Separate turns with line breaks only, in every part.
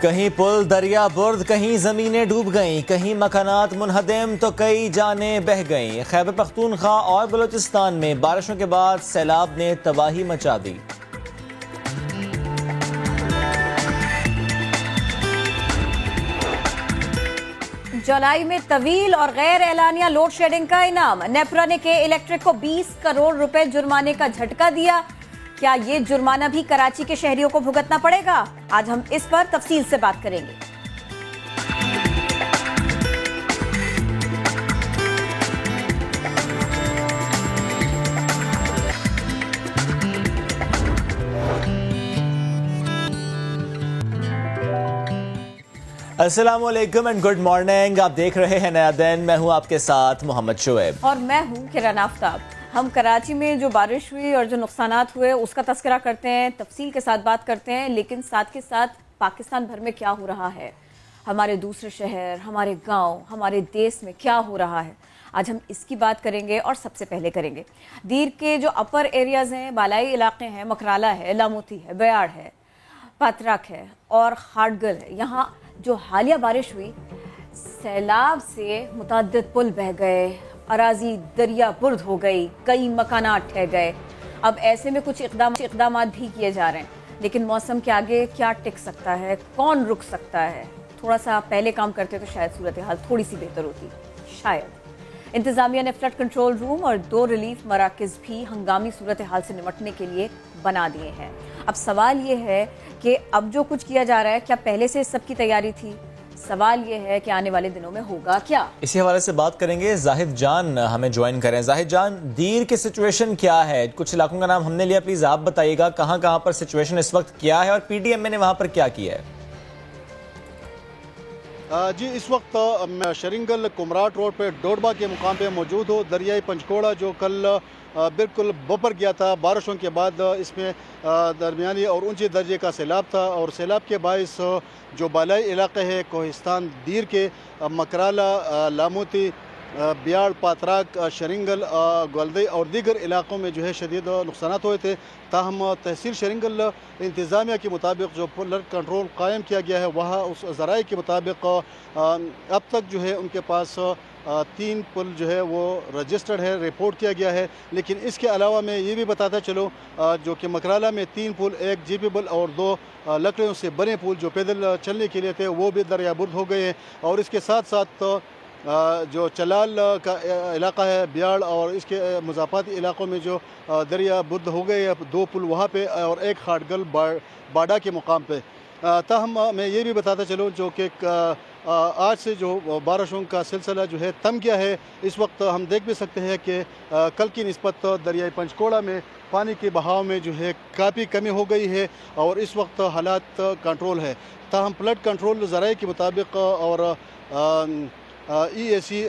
کہیں پل دریا برد، کہیں زمینیں ڈوب گئیں، کہیں مکانات منہدم تو کئی جانیں بہہ گئیں۔ خیبر پختونخوا اور بلوچستان میں بارشوں کے بعد سیلاب نے تباہی مچا دی۔
جولائی میں طویل اور غیر اعلانیہ لوڈ شیڈنگ کا انعام، نیپرا نے کے الیکٹرک کو 20 کروڑ روپے جرمانے کا جھٹکا دیا۔ کیا یہ جرمانہ بھی کراچی کے شہریوں کو بھگتنا پڑے گا؟ آج ہم اس پر تفصیل سے بات کریں گے۔
السلام علیکم اینڈ گڈ مارننگ، آپ دیکھ رہے ہیں نیا دن۔ میں ہوں آپ کے ساتھ محمد شعیب
اور میں ہوں کرن آفتاب۔ ہم کراچی میں جو بارش ہوئی اور جو نقصانات ہوئے اس کا تذکرہ کرتے ہیں، تفصیل کے ساتھ بات کرتے ہیں، لیکن ساتھ کے ساتھ پاکستان بھر میں کیا ہو رہا ہے، ہمارے دوسرے شہر، ہمارے گاؤں، ہمارے دیس میں کیا ہو رہا ہے، آج ہم اس کی بات کریں گے۔ اور سب سے پہلے کریں گے دیر کے جو اپر ایریاز ہیں، بالائی علاقے ہیں، مکرالا ہے، لاموتی ہے، بیاڑ ہے، پاتراک ہے اور خاٹگل ہے، یہاں جو حالیہ بارش ہوئی سیلاب سے متعدد پل بہہ گئے، اراضی دریا برد ہو گئی، کئی مکانات ڈھہ گئے۔ اب ایسے میں کچھ اقدامات بھی کیے جا رہے ہیں، لیکن موسم کے آگے کیا ٹک سکتا ہے، کون رک سکتا ہے؟ تھوڑا سا پہلے کام کرتے تو شاید صورتحال تھوڑی سی بہتر ہوتی، شاید۔ انتظامیہ نے فلڈ کنٹرول روم اور 2 ریلیف مراکز بھی ہنگامی صورتحال سے نمٹنے کے لیے بنا دیے ہیں۔ اب سوال یہ ہے کہ اب جو کچھ کیا جا رہا ہے کیا پہلے سے سب کی تیاری تھی؟ سوال یہ ہے کہ آنے والے دنوں میں ہوگا کیا؟
اسی حوالے سے بات کریں گے، زاہد جان ہمیں جوائن کریں۔ زاہد جان، دیر کی سچویشن کیا ہے؟ کچھ علاقوں کا نام ہم نے لیا، پلیز آپ بتائیے گا کہاں کہاں پر سچویشن اس وقت کیا ہے اور پی ڈی ایم نے وہاں پر کیا کیا ہے؟
جی، اس وقت میں شرنگل کمراٹ روڈ پہ ڈوڈبا کے مقام پہ موجود ہوں۔ دریائے پنچکوڑا جو کل بالکل ببر گیا تھا بارشوں کے بعد، اس میں درمیانی اور اونچے درجے کا سیلاب تھا، اور سیلاب کے باعث جو بالائی علاقے ہیں کوہستان دیر کے مکرالا، لاموتی، بیاڑ، پاتراک، شرنگل، گولدئی اور دیگر علاقوں میں جو ہے شدید نقصانات ہوئے تھے۔ تاہم تحصیل شرنگل انتظامیہ کے مطابق جو فلڈ کنٹرول قائم کیا گیا ہے، وہاں اس ذرائع کے مطابق اب تک جو ہے ان کے پاس 3 پل جو ہے وہ رجسٹرڈ ہے، رپورٹ کیا گیا ہے۔ لیکن اس کے علاوہ میں یہ بھی بتاتا چلوں جو کہ مکرالا میں 3 پل، 1 جی پی پل اور 2 لکڑیوں سے بنے پل جو پیدل چلنے کے لیے تھے، وہ بھی دریا برد ہو گئے ہیں۔ اور اس کے ساتھ ساتھ جو چلال کا علاقہ ہے، بیاڑ اور اس کے مضافاتی علاقوں میں جو دریا برد ہو گئے، 2 پل وہاں پہ اور 1 خاٹگل باڈا کے مقام پہ۔ تاہم میں یہ بھی بتاتا چلوں جو کہ آج سے جو بارشوں کا سلسلہ جو ہے تھم گیا ہے۔ اس وقت ہم دیکھ بھی سکتے ہیں کہ کل کی نسبت دریائے پنچکوڑا میں پانی کے بہاؤ میں جو ہے کافی کمی ہو گئی ہے اور اس وقت حالات کنٹرول ہے۔ تاہم فلڈ کنٹرول ذرائع کے مطابق اور ای اے سی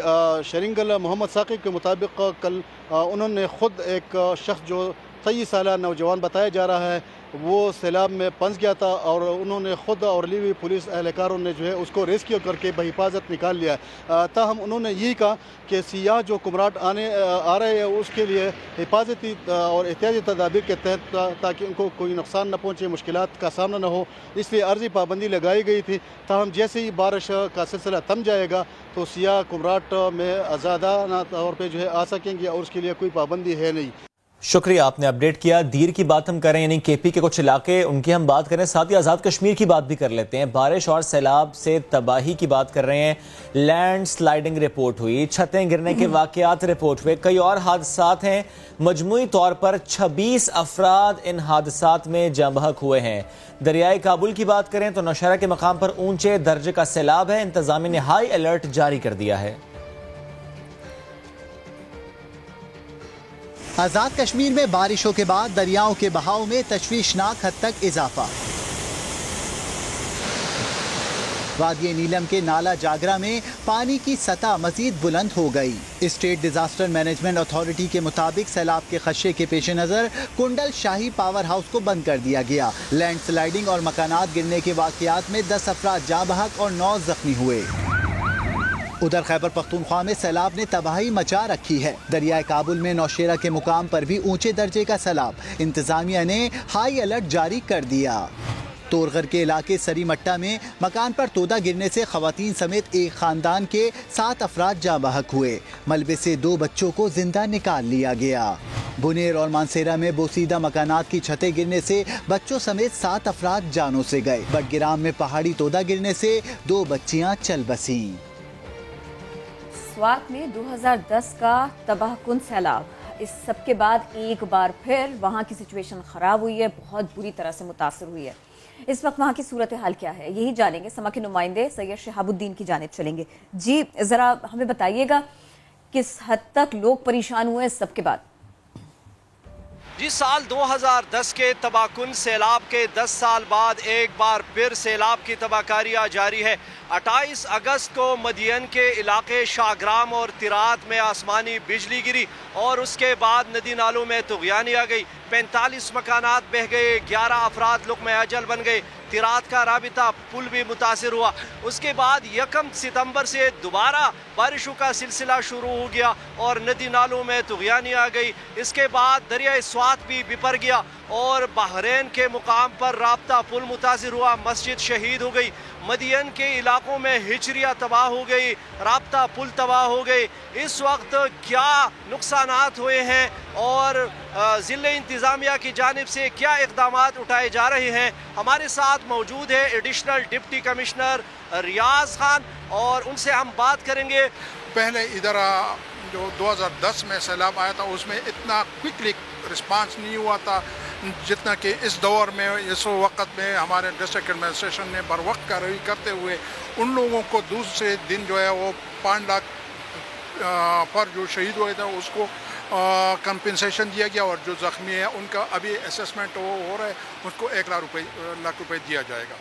شرنگل محمد ثاقب کے مطابق کل انہوں نے خود ایک شخص جو 23 سالہ نوجوان بتایا جا رہا ہے، وہ سیلاب میں پھنس گیا تھا اور انہوں نے خود اور لی ہوئی پولیس اہلکاروں نے جو ہے اس کو ریسکیو کر کے بحفاظت نکال لیا ہے۔ تاہم انہوں نے یہی کہا کہ سیاح جو کمراٹ آ رہے ہیں اس کے لیے حفاظتی اور احتیاطی تدابیر کے تحت، تاکہ ان کو کوئی نقصان نہ پہنچے، مشکلات کا سامنا نہ ہو، اس لیے عرضی پابندی لگائی گئی تھی۔ تاہم جیسے ہی بارش کا سلسلہ تھم جائے گا تو سیاح کمراٹ میں آزادانہ طور پہ جو ہے آ سکیں گے اور اس کے لیے کوئی پابندی ہے نہیں۔
شکریہ، آپ نے اپڈیٹ کیا۔ دیر کی بات ہم کریں، یعنی کے پی کے کچھ علاقے ان کی ہم بات کریں، ساتھ ہی آزاد کشمیر کی بات بھی کر لیتے ہیں۔ بارش اور سیلاب سے تباہی کی بات کر رہے ہیں۔ لینڈ سلائیڈنگ رپورٹ ہوئی، چھتیں گرنے کے واقعات رپورٹ ہوئے، کئی اور حادثات ہیں۔ مجموعی طور پر 26 افراد ان حادثات میں جاں بحق ہوئے ہیں۔ دریائے کابل کی بات کریں تو نوشہرہ کے مقام پر اونچے درجے کا سیلاب ہے، انتظامیہ نے ہائی الرٹ جاری کر دیا ہے۔
آزاد کشمیر میں بارشوں کے بعد دریاؤں کے بہاؤ میں تشویشناک حد تک اضافہ۔ وادی نیلم کے نالا جاگرا میں پانی کی سطح مزید بلند ہو گئی۔ اسٹیٹ ڈیزاسٹر مینجمنٹ اتھارٹی کے مطابق سیلاب کے خدشے کے پیش نظر کنڈل شاہی پاور ہاؤس کو بند کر دیا گیا۔ لینڈ سلائیڈنگ اور مکانات گرنے کے واقعات میں 10 افراد جاں بحق اور 9 زخمی ہوئے۔ ادھر خیبر پختونخوا میں سیلاب نے تباہی مچا رکھی ہے۔ دریائے کابل میں نوشیرہ کے مقام پر بھی اونچے درجے کا سیلاب، انتظامیہ نے ہائی الرٹ جاری کر دیا۔ تورغر کے علاقے سری مٹا میں مکان پر تودا گرنے سے خواتین سمیت ایک خاندان کے 7 افراد جاں بحق ہوئے. ملبے سے 2 بچوں کو زندہ نکال لیا گیا. بنیر اور مانسیرا میں بوسیدہ مکانات کی چھتیں گرنے سے بچوں سمیت 7 افراد جانوں سے گئے. بٹگرام میں پہاڑی تودا گرنے سے 2 بچیاں چل بسیں.
سوات میں 2010 کا تباہ کن سیلاب، اس سب کے بعد ایک بار پھر وہاں کی سچویشن خراب ہوئی ہے، بہت بری طرح سے متاثر ہوئی ہے. اس وقت وہاں کی صورتحال کیا ہے یہی جانیں گے. سما کے نمائندے سید شہاب الدین کی جانب چلیں گے. جی ذرا ہمیں بتائیے گا کس حد تک لوگ پریشان ہوئے اس سب کے بعد؟
جی سال 2010 کے تباہ کن سیلاب کے 10 سال بعد ایک بار پھر سیلاب کی تباہ کاریاں جاری ہے. 28 اگست کو مدین کے علاقے شاہگرام اور تیرات میں آسمانی بجلی گری اور اس کے بعد ندی نالوں میں طغیانی آ گئی. 45 مکانات بہہ گئے، 11 افراد لقمہ اجل بن گئے. تیرات کا رابطہ پل بھی متاثر ہوا. اس کے بعد 1 ستمبر سے دوبارہ بارشوں کا سلسلہ شروع ہو گیا اور ندی نالوں میں طغیانی آ گئی. اس کے بعد دریائے سوات بھی بپر گیا اور بحرین کے مقام پر رابطہ پل متاثر ہوا. مسجد شہید ہو گئی. مدین کے علاقوں میں ہجریہ تباہ ہو گئی، رابطہ پل تباہ ہو گئی. اس وقت کیا نقصانات ہوئے ہیں اور ضلع انتظامیہ کی جانب سے کیا اقدامات اٹھائے جا رہے ہیں، ہمارے ساتھ موجود ہے ایڈیشنل ڈپٹی کمشنر ریاض خان اور ان سے ہم بات کریں گے.
پہلے ادھر جو 2010 میں سیلاب آیا تھا اس میں اتنا کوئکلی رسپانس نہیں ہوا تھا جتنا کہ اس دور میں اس وقت میں ہمارے ڈسٹرکٹ ایڈمنسٹریشن نے بر وقت کارروائی کرتے ہوئے ان لوگوں کو دوسرے دن جو ہے وہ 5 لاکھ پر جو شہید ہوئے تھے اس کو کمپنسیشن دیا گیا اور جو زخمی ہے ان کا ابھی اسسمنٹ ہو رہا ہے، اس کو 1 لاکھ روپے دیا جائے گا.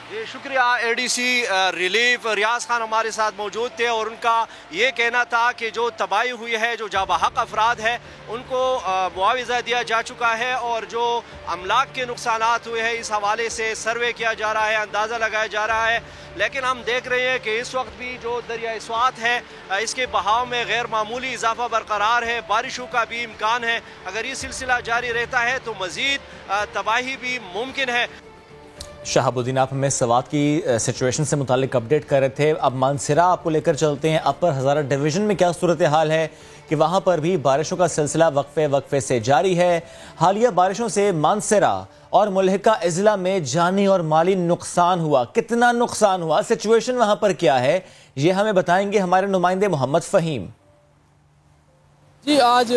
جی شکریہ. اے ڈی سی ریلیف ریاض خان ہمارے ساتھ موجود تھے اور ان کا یہ کہنا تھا کہ جو تباہی ہوئی ہے، جو جاں بحق افراد ہیں ان کو معاوضہ دیا جا چکا ہے اور جو املاک کے نقصانات ہوئے ہیں اس حوالے سے سروے کیا جا رہا ہے، اندازہ لگایا جا رہا ہے. لیکن ہم دیکھ رہے ہیں کہ اس وقت بھی جو دریائے سوات ہے اس کے بہاؤ میں غیر معمولی اضافہ برقرار ہے. بارشوں کا بھی امکان ہے. اگر یہ سلسلہ جاری رہتا ہے تو مزید تباہی بھی ممکن ہے.
شہاب الدین، آپ ہمیں سوات کی سچویشن سے متعلق اپڈیٹ کر رہے تھے. اب مانسیرا آپ کو لے کر چلتے ہیں. اپر ہزارہ ڈویژن میں کیا صورتحال ہے کہ وہاں پر بھی بارشوں کا سلسلہ وقفے سے جاری ہے. حالیہ بارشوں سے مانسیرا اور ملحقہ اضلاع میں جانی اور مالی نقصان ہوا. کتنا نقصان ہوا، سچویشن وہاں پر کیا ہے، یہ ہمیں بتائیں گے ہمارے نمائندے محمد فہیم.
جی آج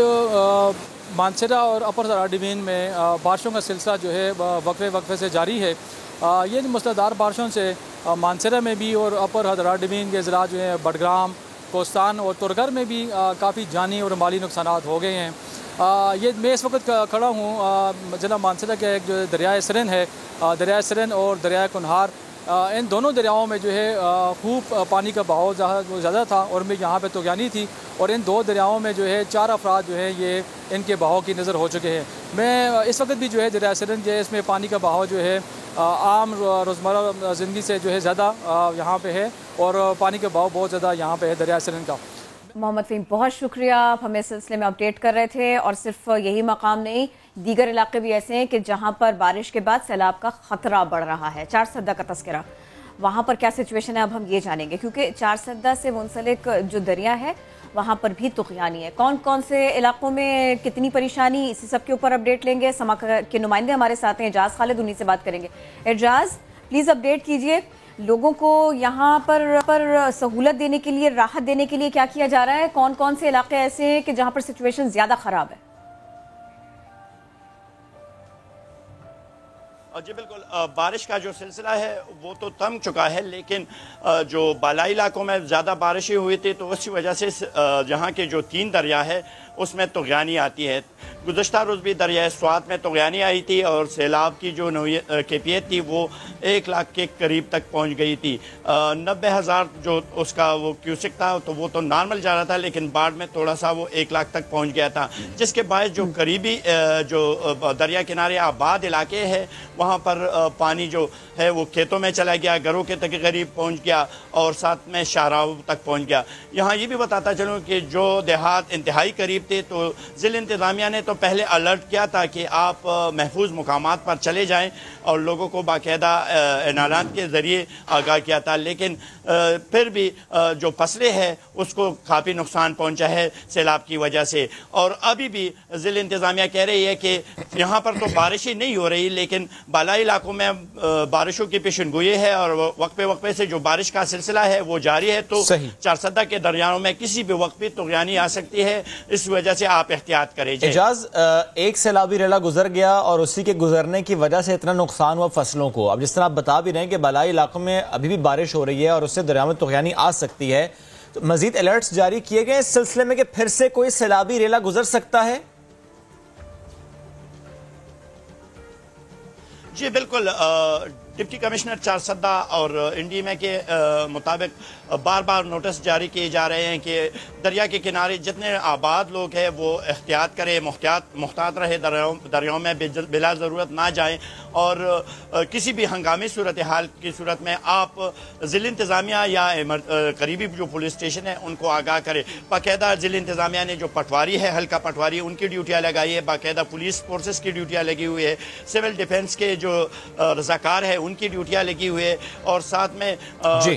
مانسیرا اور اپر ہزارہ ڈویژن میں بارشوں کا سلسلہ جو ہے وقفے سے جاری ہے. یہ موسلادھار بارشوں سے مانسیرا میں بھی اور اپر ہزارہ ڈویژن کے اضلاع جو ہیں بٹگرام، کوستان اور تورغر میں بھی کافی جانی اور مالی نقصانات ہو گئے ہیں. یہ میں اس وقت کھڑا ہوں ضلع مانسیرا کے ایک جو دریائے سرن ہے، دریائے سرن اور دریائے کنہار، ان دونوں دریاؤں میں جو ہے خوب پانی کا بہاؤ زیادہ تھا اور میں یہاں پہ طغیانی تھی اور ان 2 دریاؤں میں جو ہے 4 افراد جو ہیں یہ ان کے بہاؤ کی نظر ہو چکے ہیں. میں اس وقت بھی جو ہے دریائے سرن جو ہے اس میں پانی کا بہاؤ جو ہے عام روزمرہ زندگی سے جو ہے زیادہ یہاں پہ ہے اور پانی کا بہاؤ بہت زیادہ یہاں پہ ہے دریائے سرن کا.
محمد فہیم بہت شکریہ، آپ ہمیں اس سلسلے میں اپڈیٹ کر رہے تھے. اور صرف یہی مقام نہیں، دیگر علاقے بھی ایسے ہیں کہ جہاں پر بارش کے بعد سیلاب کا خطرہ بڑھ رہا ہے. 4 سدہ کا تذکرہ، وہاں پر کیا سچویشن ہے اب ہم یہ جانیں گے کیونکہ 4 سدہ سے منسلک جو دریا ہے وہاں پر بھی طغیانی ہے. کون کون سے علاقوں میں کتنی پریشانی، اسی سب کے اوپر اپڈیٹ لیں گے. سما کے نمائندے ہمارے ساتھ ہیں اعجاز خالد، انہی سے بات کریں گے. اعجاز پلیز اپڈیٹ کیجئے، لوگوں کو یہاں پر سہولت دینے کے لیے، راحت دینے کے لیے کیا کیا جا رہا ہے؟ کون کون سے علاقے ایسے ہیں کہ جہاں پر سچویشن زیادہ خراب ہے؟
جی بالکل، بارش کا جو سلسلہ ہے وہ تو تھم چکا ہے، لیکن جو بالائی علاقوں میں زیادہ بارشیں ہوئی تھی تو اس کی وجہ سے جہاں کے جو 3 دریا ہے اس میں طغیانی آتی ہے. گزشتہ روز بھی دریائے سوات میں طغیانی آئی تھی اور سیلاب کی جو کیفیت تھی وہ 1 لاکھ کے قریب تک پہنچ گئی تھی. 90,000 جو اس کا وہ کیوسک تھا تو وہ تو نارمل جا رہا تھا، لیکن باڑھ میں تھوڑا سا وہ 1 لاکھ تک پہنچ گیا تھا، جس کے باعث جو قریبی جو دریا کنارے آباد علاقے ہیں وہاں وہاں پر پانی جو ہے وہ کھیتوں میں چلا گیا, گھروں کے تک قریب پہنچ گیا اور ساتھ میں شاہراہوں تک پہنچ گیا. یہاں یہ بھی بتاتا چلوں کہ جو دیہات انتہائی قریب تھے تو ضلع انتظامیہ نے تو پہلے الرٹ کیا تھا کہ آپ محفوظ مقامات پر چلے جائیں اور لوگوں کو باقاعدہ اعلانات کے ذریعے آگاہ کیا تھا, لیکن پھر بھی جو فصلیں ہیں اس کو کافی نقصان پہنچا ہے سیلاب کی وجہ سے. اور ابھی بھی ضلع انتظامیہ کہہ رہی ہے کہ یہاں پر تو بارشیں نہیں ہو رہی, لیکن بالائی علاقوں میں بارشوں کی پیشن گوئی ہے اور وقفے وقفے سے جو بارش کا سلسلہ ہے وہ جاری ہے. تو چارسدہ کے دریاؤں میں کسی بھی وقت بھی طغیانی آ سکتی ہے, اس وجہ سے آپ احتیاط کریں.
اعجاز, ایک سیلابی ریلا گزر گیا اور اسی کے گزرنے کی وجہ سے اتنا نقصان ہوا فصلوں کو. اب جس طرح آپ بتا بھی رہے ہیں کہ بالائی علاقوں میں ابھی بھی بارش ہو رہی ہے اور اس سے دریاؤں میں طغیانی آ سکتی ہے, تو مزید الرٹس جاری کیے گئے اس سلسلے میں کہ پھر سے کوئی سیلابی ریلا گزر سکتا ہے؟
جی بالکل, ڈپٹی کمشنر چارسدہ اور انڈیمے کے مطابق بار بار نوٹس جاری کیے جا رہے ہیں کہ دریا کے کنارے جتنے آباد لوگ ہیں وہ احتیاط کریں, محتاط رہے, دریاؤں میں بلا ضرورت نہ جائیں اور کسی بھی ہنگامی صورتحال کی صورت میں آپ ضلع انتظامیہ یا قریبی جو پولیس اسٹیشن ہے ان کو آگاہ کریں. باقاعدہ ضلع انتظامیہ نے جو پٹواری ہے, حلقہ پٹواری, ان کی ڈیوٹیاں لگائی ہے, باقاعدہ پولیس فورسز کی ڈیوٹیاں لگی ہوئی ہے, سول ڈیفنس کے جو رضاکار ہے ان کی ڈیوٹیاں لگی ہوئی ہے اور ساتھ میں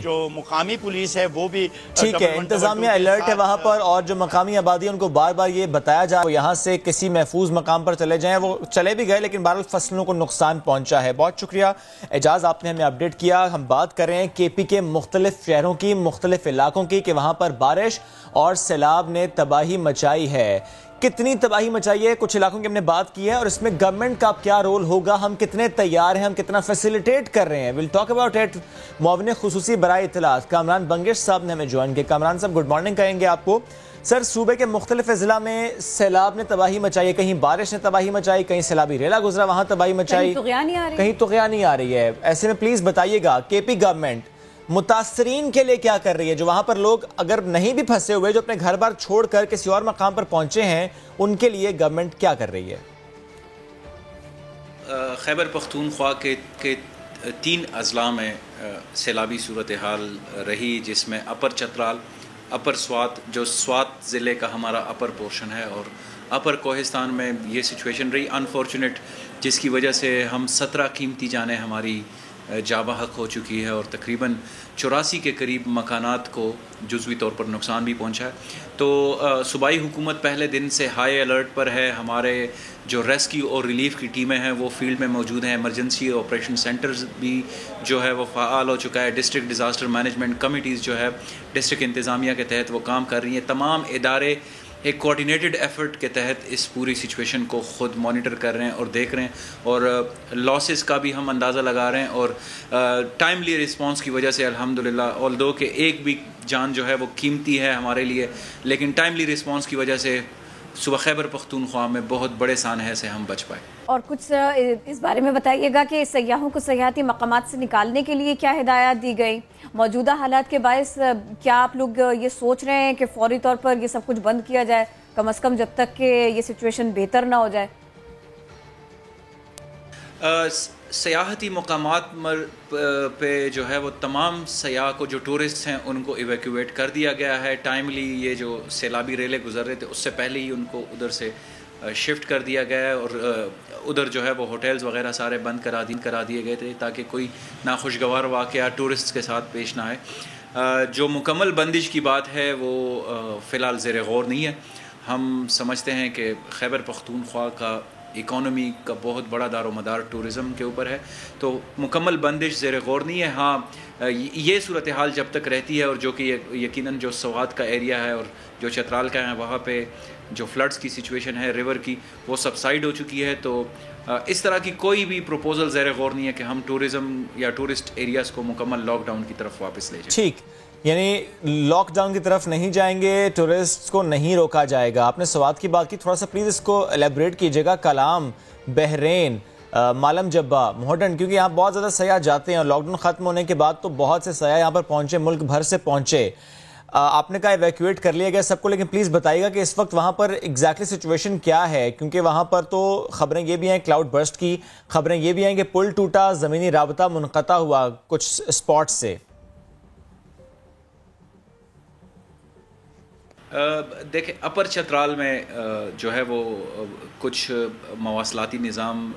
جو مقامی پولیس ہے وہ بھی.
ٹھیک ہے, انتظامیہ الرٹ ہے وہاں پر اور جو مقامی آبادی ان کو بار بار یہ بتایا جا رہا ہے یہاں سے کسی محفوظ مقام پر چلے جائیں. وہ چلے بھی گئے لیکن بہرحال فصلوں کو نقصان پہنچا ہے. بہت شکریہ اعجاز, آپ نے ہمیں اپڈیٹ کیا. ہم بات کر رہے ہیں کے پی کے مختلف شہروں کی, مختلف علاقوں کی, کہ وہاں پر بارش اور سیلاب نے تباہی مچائی ہے. کتنی تباہی مچائی ہے, کچھ علاقوں کی ہم نے بات کی ہے اور اس میں گورنمنٹ کا کیا رول ہوگا, ہم کتنے تیار ہیں, ہم کتنا فیسیلیٹیٹ کر رہے ہیں. We'll talk about it. معاون خصوصی برائے اطلاعات کامران بنگش صاحب نے ہمیں جوائن کیا. کامران صاحب گڈ مارننگ کہیں گے آپ کو. سر, صوبے کے مختلف اضلاع میں سیلاب نے تباہی مچائی ہے, کہیں بارش نے تباہی مچائی, کہیں سیلابی ریلا گزرا وہاں تباہی مچائی, کہیں طغیانی آ رہی ہے. ایسے میں پلیز بتائیے گا کے پی گورنمنٹ متاثرین کے لیے کیا کر رہی ہے, جو وہاں پر لوگ اگر نہیں بھی پھنسے ہوئے, جو اپنے گھر بار چھوڑ کر کسی اور مقام پر پہنچے ہیں, ان کے لیے گورنمنٹ کیا کر رہی ہے؟
خیبر پختونخوا کے 3 اضلاع میں سیلابی صورتحال رہی, جس میں اپر چترال, اپر سوات, جو سوات ضلع کا ہمارا اپر پورشن ہے, اور اپر کوہستان میں یہ سچویشن رہی انفارچونیٹ, جس کی وجہ سے ہم 17 قیمتی جانیں ہماری جاں بحق ہو چکی ہے اور تقریباً 84 کے قریب مکانات کو جزوی طور پر نقصان بھی پہنچا ہے. تو صوبائی حکومت پہلے دن سے ہائی الرٹ پر ہے. ہمارے جو ریسکیو اور ریلیف کی ٹیمیں ہیں وہ فیلڈ میں موجود ہیں. ایمرجنسی آپریشن سینٹرز بھی جو ہے وہ فعال ہو چکا ہے. ڈسٹرکٹ ڈیزاسٹر مینجمنٹ کمیٹیز جو ہے ڈسٹرکٹ انتظامیہ کے تحت وہ کام کر رہی ہیں. تمام ادارے ایک کوارڈینیٹڈ ایفرٹ کے تحت اس پوری سچویشن کو خود مانیٹر کر رہے ہیں اور دیکھ رہے ہیں, اور لاسز کا بھی ہم اندازہ لگا رہے ہیں. اور ٹائملی رسپانس کی وجہ سے الحمدللہ, آلدو کہ ایک بھی جان جو ہے وہ قیمتی ہے ہمارے لیے, لیکن ٹائملی رسپانس کی وجہ سے صوبہ خیبر پختونخوا میں بہت بڑے سانحے سے ہم بچ پائے.
اور کچھ اس بارے میں بتائیے گا کہ سیاحوں کو سیاحتی مقامات سے نکالنے کے لیے کیا ہدایات دی گئی؟ موجودہ حالات کے باعث کیا آپ لوگ یہ سوچ رہے ہیں کہ فوری طور پر یہ سب کچھ بند کیا جائے, کم از کم جب تک کہ یہ سچویشن بہتر نہ ہو جائے؟
سیاحتی مقامات پہ جو ہے وہ تمام سیاح کو, جو ٹورسٹ ہیں, ان کو ایویکویٹ کر دیا گیا ہے. ٹائملی یہ جو سیلابی ریلے گزر رہے تھے اس سے پہلے ہی ان کو ادھر سے شفٹ کر دیا گیا ہے, اور ادھر جو ہے وہ ہوٹلز وغیرہ سارے بند کرا دیے گئے تھے تاکہ کوئی ناخوشگوار واقعہ ٹورسٹ کے ساتھ پیش نہ آئے. جو مکمل بندش کی بات ہے وہ فی الحال زیر غور نہیں ہے. ہم سمجھتے ہیں کہ خیبر پختونخوا کا اکانومی کا بہت بڑا دار و مدار ٹورزم کے اوپر ہے, تو مکمل بندش زیر غور نہیں ہے. ہاں, یہ صورتحال جب تک رہتی ہے, اور جو کہ یقیناً جو سوات کا ایریا ہے اور جو چترال کا ہے, وہاں پہ جو فلڈز کی سچویشن ہے ریور کی وہ سبسائڈ ہو چکی ہے, تو اس طرح کی کوئی بھی پروپوزل زیر غور نہیں ہے کہ ہم ٹورزم یا ٹورسٹ ایریاز کو مکمل لاک ڈاؤن کی طرف واپس لے جائیں.
ٹھیک, یعنی لاک ڈاؤن کی طرف نہیں جائیں گے, ٹورسٹ کو نہیں روکا جائے گا. آپ نے سوات کی بات کی, تھوڑا سا پلیز اس کو ایلیبریٹ کیجیے گا. کلام, بحرین, مالم جبہ, مہوڈن, کیونکہ یہاں بہت زیادہ سیاح جاتے ہیں اور لاک ڈاؤن ختم ہونے کے بعد تو بہت سے سیاح یہاں پر پہنچے, ملک بھر سے پہنچے. آپ نے کہا ایویکویٹ کر لیا گیا سب کو، لیکن پلیز بتائیے گا کہ اس وقت وہاں پر ایگزیکٹلی سچویشن کیا ہے، کیونکہ وہاں پر تو خبریں یہ بھی ہیں کلاؤڈ برسٹ کی، خبریں یہ بھی ہیں کہ پل ٹوٹا، زمینی رابطہ منقطع ہوا کچھ اسپاٹ سے.
دیکھیں اپر چترال میں جو ہے وہ کچھ مواصلاتی نظام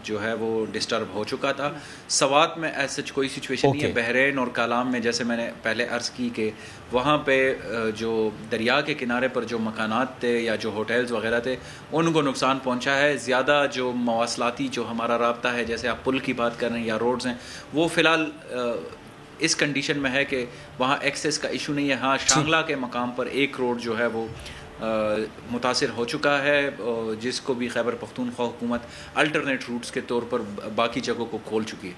جو ہے وہ ڈسٹرب ہو چکا تھا. سوات میں ایسا کوئی سچویشن نہیں ہے. بحرین اور کالام میں جیسے میں نے پہلے عرض کی کہ وہاں پہ جو دریا کے کنارے پر جو مکانات تھے یا جو ہوٹلز وغیرہ تھے ان کو نقصان پہنچا ہے. زیادہ جو مواصلاتی جو ہمارا رابطہ ہے، جیسے آپ پل کی بات کر رہے ہیں یا روڈز ہیں، وہ فی الحال اس کنڈیشن میں ہے کہ وہاں ایکسیس کا ایشو نہیں ہے. ہاں شانگلہ کے مقام پر ایک روڈ جو ہے وہ متاثر ہو چکا ہے، جس کو بھی خیبر پختونخوا حکومت الٹرنیٹ روٹس کے طور پر باقی جگہوں کو کھول چکی ہے.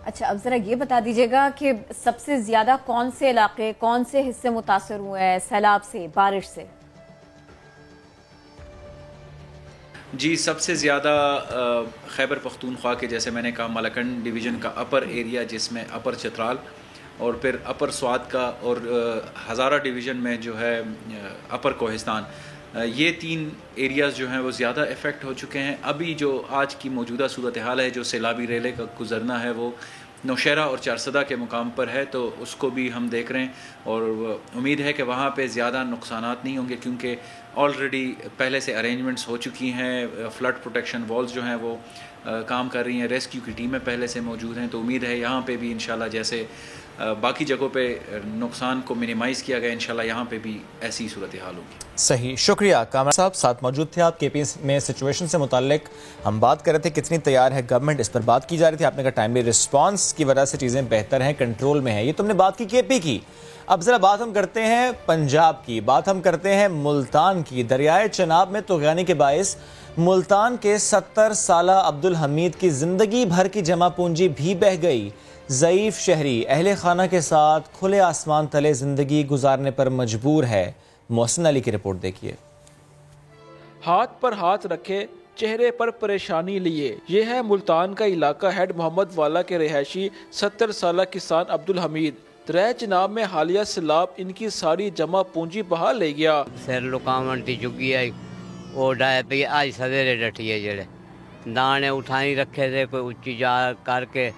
اچھا اب ذرا یہ بتا دیجیے گا کہ سب سے زیادہ کون سے علاقے، کون سے حصے متاثر ہوئے ہیں سیلاب سے، بارش سے؟
جی سب سے زیادہ خیبر پختونخوا کے جیسے میں نے کہا ملکنڈ ڈویژن کا اپر ایریا، جس میں اپر چترال اور پھر اپر سوات کا اور ہزارہ ڈویژن میں جو ہے اپر کوہستان، یہ 3 ایریاز جو ہیں وہ زیادہ افیکٹ ہو چکے ہیں. ابھی جو آج کی موجودہ صورتحال ہے، جو سیلابی ریلے کا گزرنا ہے وہ نوشہرہ اور چارسدہ کے مقام پر ہے، تو اس کو بھی ہم دیکھ رہے ہیں اور امید ہے کہ وہاں پہ زیادہ نقصانات نہیں ہوں گے، کیونکہ آلریڈی پہلے سے ارینجمنٹس ہو چکی ہیں. فلڈ پروٹیکشن والز جو ہیں وہ کام کر رہی ہیں، ریسکیو کی ٹیمیں پہلے سے موجود ہیں. تو امید ہے یہاں پہ بھی انشاءاللہ جیسے باقی جگہوں پہ نقصان کو منیمائز کیا گیا، انشاءاللہ یہاں پہ بھی ایسی صورتحال ہوگی.
صحیح، شکریہ. کامران صاحب ساتھ موجود تھے آپ. کے پی میں سچویشن سے متعلق ہم بات کر رہے تھے، کتنی تیار ہے گورنمنٹ، اس پر بات کی جا رہی تھی. آپ نے کہا ٹائملی رسپانس کی وجہ سے چیزیں بہتر ہیں، کنٹرول میں ہیں. یہ تم نے بات کی کے پی کی. اب ذرا بات ہم کرتے ہیں پنجاب کی، بات ہم کرتے ہیں ملتان کی. دریائے چناب میں طغیانی کے باعث ملتان کے 70 سالہ عبدالحمید کی زندگی بھر کی جمع پونجی بھی بہہ گئی. ضعیف شہری اہل خانہ کے ساتھ کھلے آسمان تلے زندگی گزارنے پر مجبور ہے. محسن علی کی رپورٹ دیکھیے.
ہاتھ پر ہاتھ رکھے، چہرے پر پریشانی لیے، یہ ہے ملتان کا علاقہ ہیڈ محمد والا کے رہائشی 70 سالہ کسان عبدالحمید. دریائے چناب میں حالیہ سیلاب ان کی ساری جمع پونجی بہا لے گیا.
سر لکاون تی چکی ہے، وہ ڈائے پہ آج سویرے ڈٹی ہے، جڑے دانے اٹھائی رکھے تھے کوئی اچھی جا کر کے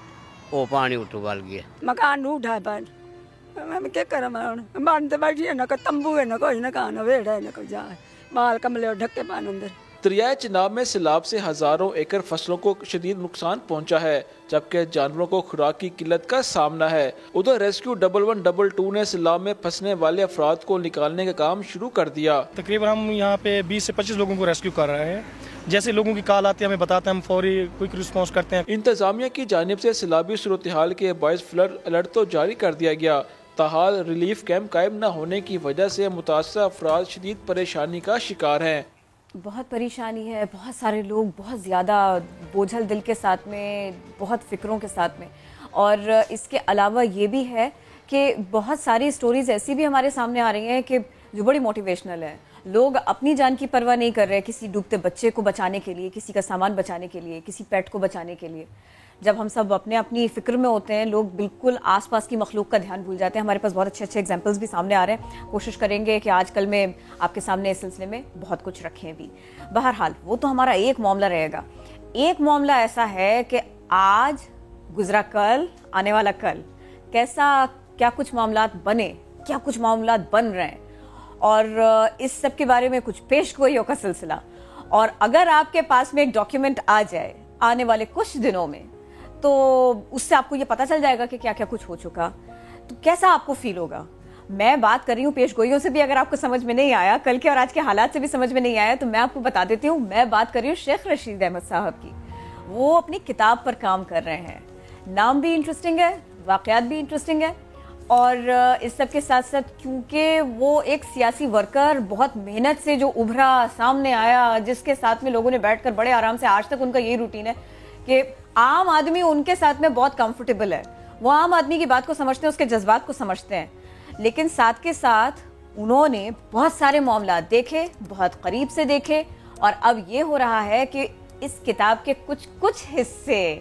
وہ پانی اٹھ بل گیا.
مکان نو اٹھا پر میں کیا کرا، میں بانتے بیٹھی ہے، نہ کوئی تمبو ہے، نہ کوئی مکان ویڑ ہے، نہ کوئی جا ہے، مال کملے اور ڈھکے پان اندر.
دریائے چناب میں سیلاب سے ہزاروں ایکڑ فصلوں کو شدید نقصان پہنچا ہے، جبکہ جانوروں کو خوراک کی قلت کا سامنا ہے. ادھر ریسکیو 1122 نے سیلاب میں پھنسنے والے افراد کو نکالنے کا کام شروع کر دیا.
تقریباً ہم یہاں پہ 20 سے 25 لوگوں کو ریسکیو کر رہے ہیں. جیسے لوگوں کی کال آتی ہے ہمیں بتاتے ہیں، ہم فوری کوئک رسپانس کرتے ہیں.
انتظامیہ کی جانب سے سیلابی صورتحال کے باعث فلڈ الرٹ تو جاری کر دیا گیا، تاحال ریلیف کیمپ قائم نہ ہونے کی وجہ سے متاثرہ افراد شدید پریشانی کا شکار ہیں.
بہت پریشانی ہے، بہت سارے لوگ بہت زیادہ بوجھل دل کے ساتھ میں، بہت فکروں کے ساتھ میں. اور اس کے علاوہ یہ بھی ہے کہ بہت ساری سٹوریز ایسی بھی ہمارے سامنے آ رہی ہیں کہ جو بڑی موٹیویشنل ہے. لوگ اپنی جان کی پرواہ نہیں کر رہے کسی ڈوبتے بچے کو بچانے کے لیے، کسی کا سامان بچانے کے لیے، کسی پیٹ کو بچانے کے لیے. جب ہم سب اپنی فکر میں ہوتے ہیں، لوگ بالکل آس پاس کی مخلوق کا دھیان بھول جاتے ہیں. ہمارے پاس بہت اچھے ایگزامپلس بھی سامنے آ رہے ہیں. کوشش کریں گے کہ آج کل میں آپ کے سامنے اس سلسلے میں بہت کچھ رکھیں بھی. بہرحال وہ تو ہمارا ایک معاملہ رہے گا. ایک معاملہ ایسا ہے کہ آج گزرا کل، آنے والا کل، کیا کچھ معاملات بنے، کیا کچھ معاملات بن رہے ہیں، اور اس سب کے بارے میں کچھ پیش گوئیوں کا سلسلہ. اور اگر آپ کے پاس میں ایک ڈاکیومنٹ آ جائے آنے والے کچھ دنوں میں، تو اس سے آپ کو یہ پتہ چل جائے گا کہ کیا کیا کچھ ہو چکا، تو کیسا آپ کو فیل ہوگا. میں بات کر رہی ہوں پیش گوئیوں سے بھی، اگر آپ کو سمجھ میں نہیں آیا، کل کے اور آج کے حالات سے بھی سمجھ میں نہیں آیا، تو میں آپ کو بتا دیتی ہوں. میں بات کر رہی ہوں شیخ رشید احمد صاحب کی. وہ اپنی کتاب پر کام کر رہے ہیں. نام بھی انٹرسٹنگ ہے، واقعات بھی انٹرسٹنگ ہے، اور اس سب کے ساتھ ساتھ کیونکہ وہ ایک سیاسی ورکر بہت محنت سے جو ابھرا سامنے آیا، جس کے ساتھ میں لوگوں نے بیٹھ کر بڑے آرام سے، آج تک ان کا یہی روٹین ہے کہ عام آدمی ان کے ساتھ میں بہت کمفرٹیبل ہے. وہ عام آدمی کی بات کو سمجھتے ہیں، اس کے جذبات کو سمجھتے ہیں، لیکن ساتھ کے ساتھ انہوں نے بہت سارے معاملات دیکھے، بہت قریب سے دیکھے. اور اب یہ ہو رہا ہے کہ اس کتاب کے کچھ حصے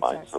500।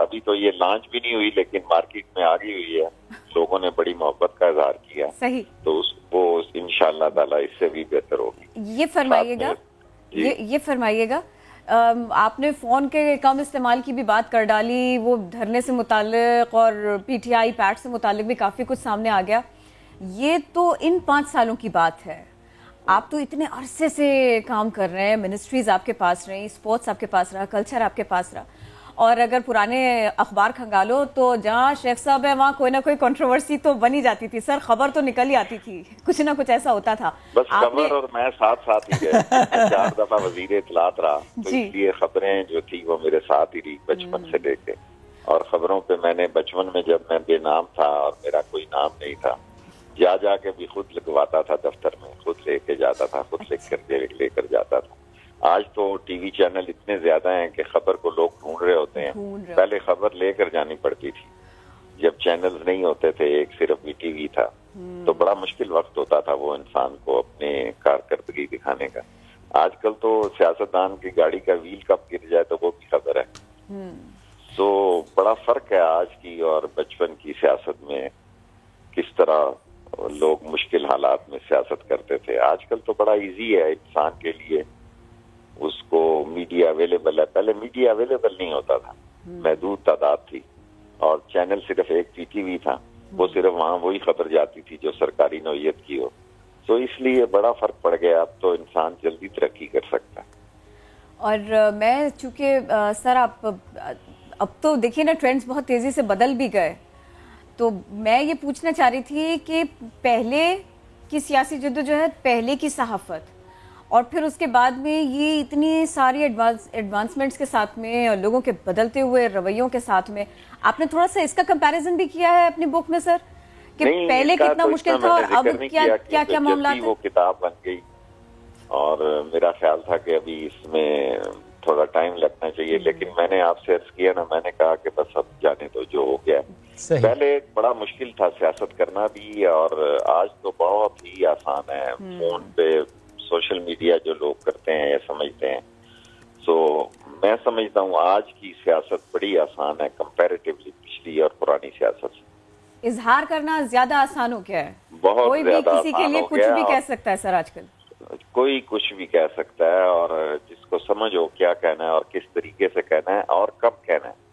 ابھی تو یہ لانچ بھی نہیں ہوئی لیکن مارکیٹ میں آ گئی ہوئی ہے, لوگوں نے بڑی محبت کا اظہار کیا.
صحیح.
تو وہ انشاءاللہ تعالی اس سے بھی بہتر ہوگی.
یہ فرمائیے گا آپ نے فون کے کم استعمال کی بھی بات کر ڈالی, وہ دھرنے سے متعلق اور پی ٹی آئی پیٹ سے متعلق بھی کافی کچھ سامنے آ گیا. یہ تو ان 5 سالوں کی بات ہے, آپ تو اتنے عرصے سے کام کر رہے ہیں, منسٹریز آپ کے پاس رہی, اسپورٹس آپ کے پاس رہا, کلچر آپ کے پاس رہا, اور اگر پرانے اخبار کھنگالو تو جہاں شیخ صاحب ہے وہاں کوئی نہ کوئی کنٹروورسی تو بنی جاتی تھی. سر خبر تو نکل ہی آتی تھی, کچھ نہ کچھ ایسا ہوتا تھا.
بس خبر اور میں ساتھ ہی گئے, 4 دفعہ وزیر اطلاعات رہا, تو اس لیے خبریں جو تھی وہ میرے ساتھ ہی رہی بچپن سے لے کے. اور خبروں پہ میں نے بچپن میں جب میں بے نام تھا اور میرا کوئی نام نہیں تھا, جا کے بھی خود لگواتا تھا دفتر میں, خود لے کے جاتا تھا, خود لکھ کر لے کر جاتا تھا. آج تو ٹی وی چینل اتنے زیادہ ہیں کہ خبر کو لوگ ڈھونڈ رہے ہوتے ہیں. پہلے خبر لے کر جانی پڑتی تھی جب چینلز نہیں ہوتے تھے, ایک صرف بھی ٹی وی تھا, تو بڑا مشکل وقت ہوتا تھا وہ انسان کو اپنے کارکردگی دکھانے کا. آج کل تو سیاستدان کی گاڑی کا ویل کب گر جائے تو وہ بھی خبر ہے. تو بڑا فرق ہے آج کی اور بچپن کی سیاست میں, کس طرح لوگ مشکل حالات میں سیاست کرتے تھے. آج کل تو بڑا ایزی ہے انسان کے لیے, اس کو میڈیا اویلیبل ہے. پہلے میڈیا اویلیبل نہیں ہوتا تھا, محدود تعداد تھی, اور چینل صرف ایک پی ٹی وی تھا, وہ صرف وہاں وہی خبر جاتی تھی جو سرکاری نوعیت کی ہو. تو اس لیے بڑا فرق پڑ گیا. اب تو انسان جلدی ترقی کر سکتا ہے.
اور میں چونکہ سر آپ اب تو دیکھیے نا ٹرینڈز بہت تیزی سے بدل بھی گئے, تو میں یہ پوچھنا چاہ رہی تھی کہ پہلے کی سیاسی جدوجہد, پہلے کی صحافت, اور پھر اس کے بعد میں یہ اتنی ساری ایڈوانسمنٹس کے ساتھ میں, لوگوں کے بدلتے ہوئے رویوں کے ساتھ میں, آپ نے تھوڑا سا اس کا کمپیریزن بھی کیا ہے اپنی بک میں سر, کہ پہلے کتنا مشکل تھا اور اب کیا کیا معاملات ہیں؟
وہ کتاب بن گئی اور میرا خیال تھا کہ ابھی اس میں تھوڑا ٹائم لگنا چاہیے, لیکن میں نے آپ سے عرض کیا نا, میں نے کہا کہ بس اب جانے تو جو ہو گیا. پہلے بڑا مشکل تھا سیاست کرنا بھی, اور آج تو بہت ہی آسان ہے. فون پہ سوشل میڈیا جو لوگ کرتے ہیں یا سمجھتے ہیں, سو میں سمجھتا ہوں آج کی سیاست بڑی آسان ہے کمپیریٹیولی پچھلی اور پرانی سیاست سے.
اظہار کرنا زیادہ آسان ہو گیا ہے,
بہت
کوئی بھی کسی کے لیے کچھ بھی کہہ سکتا ہے سر آج کل,
کوئی کچھ بھی کہہ سکتا ہے, اور جس کو سمجھ ہو کیا کہنا ہے اور کس طریقے سے کہنا ہے اور کب کہنا ہے.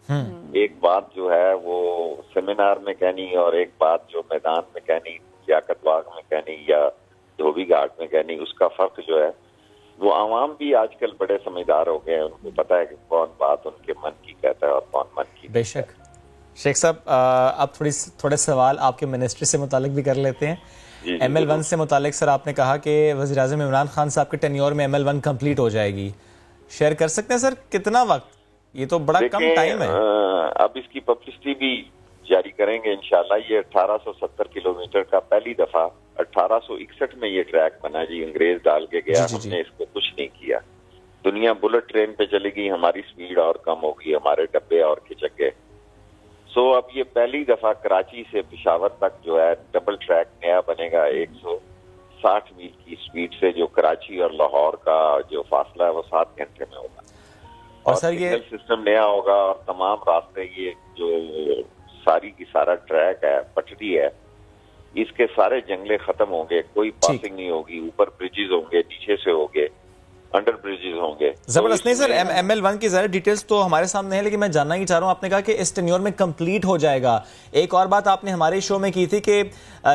ایک بات جو ہے وہ سیمینار میں کہنی, اور ایک بات جو میدان میں کہنی, لیاقت باغ میں کہنی یا دھوبی گھاٹ میں کہنی, اس کا فرق جو ہے وہ عوام بھی آج کل بڑے سمجھدار ہو گئے ہیں, ان کو پتا ہے کہ کون بات ان کے من کی کہتا ہے اور کون من کی.
بے شک. شیخ صاحب اب تھوڑے سوال آپ کے منسٹری سے متعلق بھی کر لیتے ہیں. ML1 سے متعلق سر آپ نے کہا کہ وزیر اعظم عمران خان صاحب کے ٹینیور میں ML1 کمپلیٹ ہو جائے گی, شیئر کر سکتے ہیں سر کتنا وقت؟ یہ تو بڑا کم ٹائم ہے.
اب اس کی پبلسٹی بھی جاری کریں گے انشاءاللہ. یہ 1870 کلومیٹر کا پہلی دفعہ 1861 میں یہ ٹریک بنا جی, انگریز ڈال کے گیا, ہم نے اس کو کچھ نہیں کیا. دنیا بلٹ ٹرین پہ چلے گی, ہماری سپیڈ اور کم ہوگی, ہمارے ڈبے اور کھچکے. سو اب یہ پہلی دفعہ کراچی سے پشاور تک جو ہے ڈبل ٹریک نیا بنے گا 160 میل کی سپیڈ سے, جو کراچی اور لاہور کا جو فاصلہ ہے وہ 7 گھنٹے میں ہوگا. اور
سر یہ
سسٹم نیا ہوگا, اور تمام راستے, یہ جو ساری کی سارا ٹریک ہے, پٹری ہے, اس کے سارے جنگلے ختم ہوں گے, کوئی پاسنگ نہیں ہوگی, اوپر بریجز ہوں گے, نیچے سے ہوں گے, انڈر بریجز ہوں گے.
زبردست. نہیں سر, ML1 کی ظاہر ڈیٹیلز تو ہمارے سامنے ہے, لیکن میں جاننا ہی چاہ رہا ہوں, آپ نے کہا کہ اس ٹینیور میں کمپلیٹ ہو جائے گا. ایک اور بات آپ نے ہمارے شو میں کی تھی کہ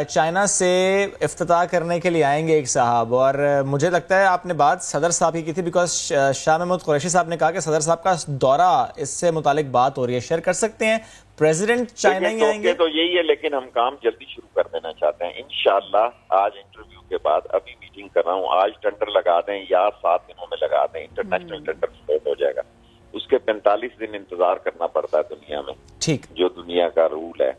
چائنا سے افتتاح کرنے کے لیے آئیں گے ایک صاحب, اور مجھے لگتا ہے آپ نے بات صدر صاحب کی تھی, بیکاز شاہ محمود قریشی صاحب نے کہا کہ صدر صاحب کا دورہ اس سے متعلق بات ہو رہی ہے, شیئر کر سکتے ہیں پریزیڈنٹ چائنا ہی آئیں گے؟
تو یہی ہے, لیکن ہم کام جلدی شروع کر دینا چاہتے ہیں انشاءاللہ. آج انٹرویو کے بعد ابھی میٹنگ کر رہا ہوں, آج ٹینڈر لگا دیں یا 7 دنوں میں لگا دیں, انٹرنیشنل ٹینڈر فلوٹ ہو جائے گا. اس کے 45 دن انتظار کرنا پڑتا ہے دنیا میں,
ٹھیک,
جو دنیا کا رول ہے.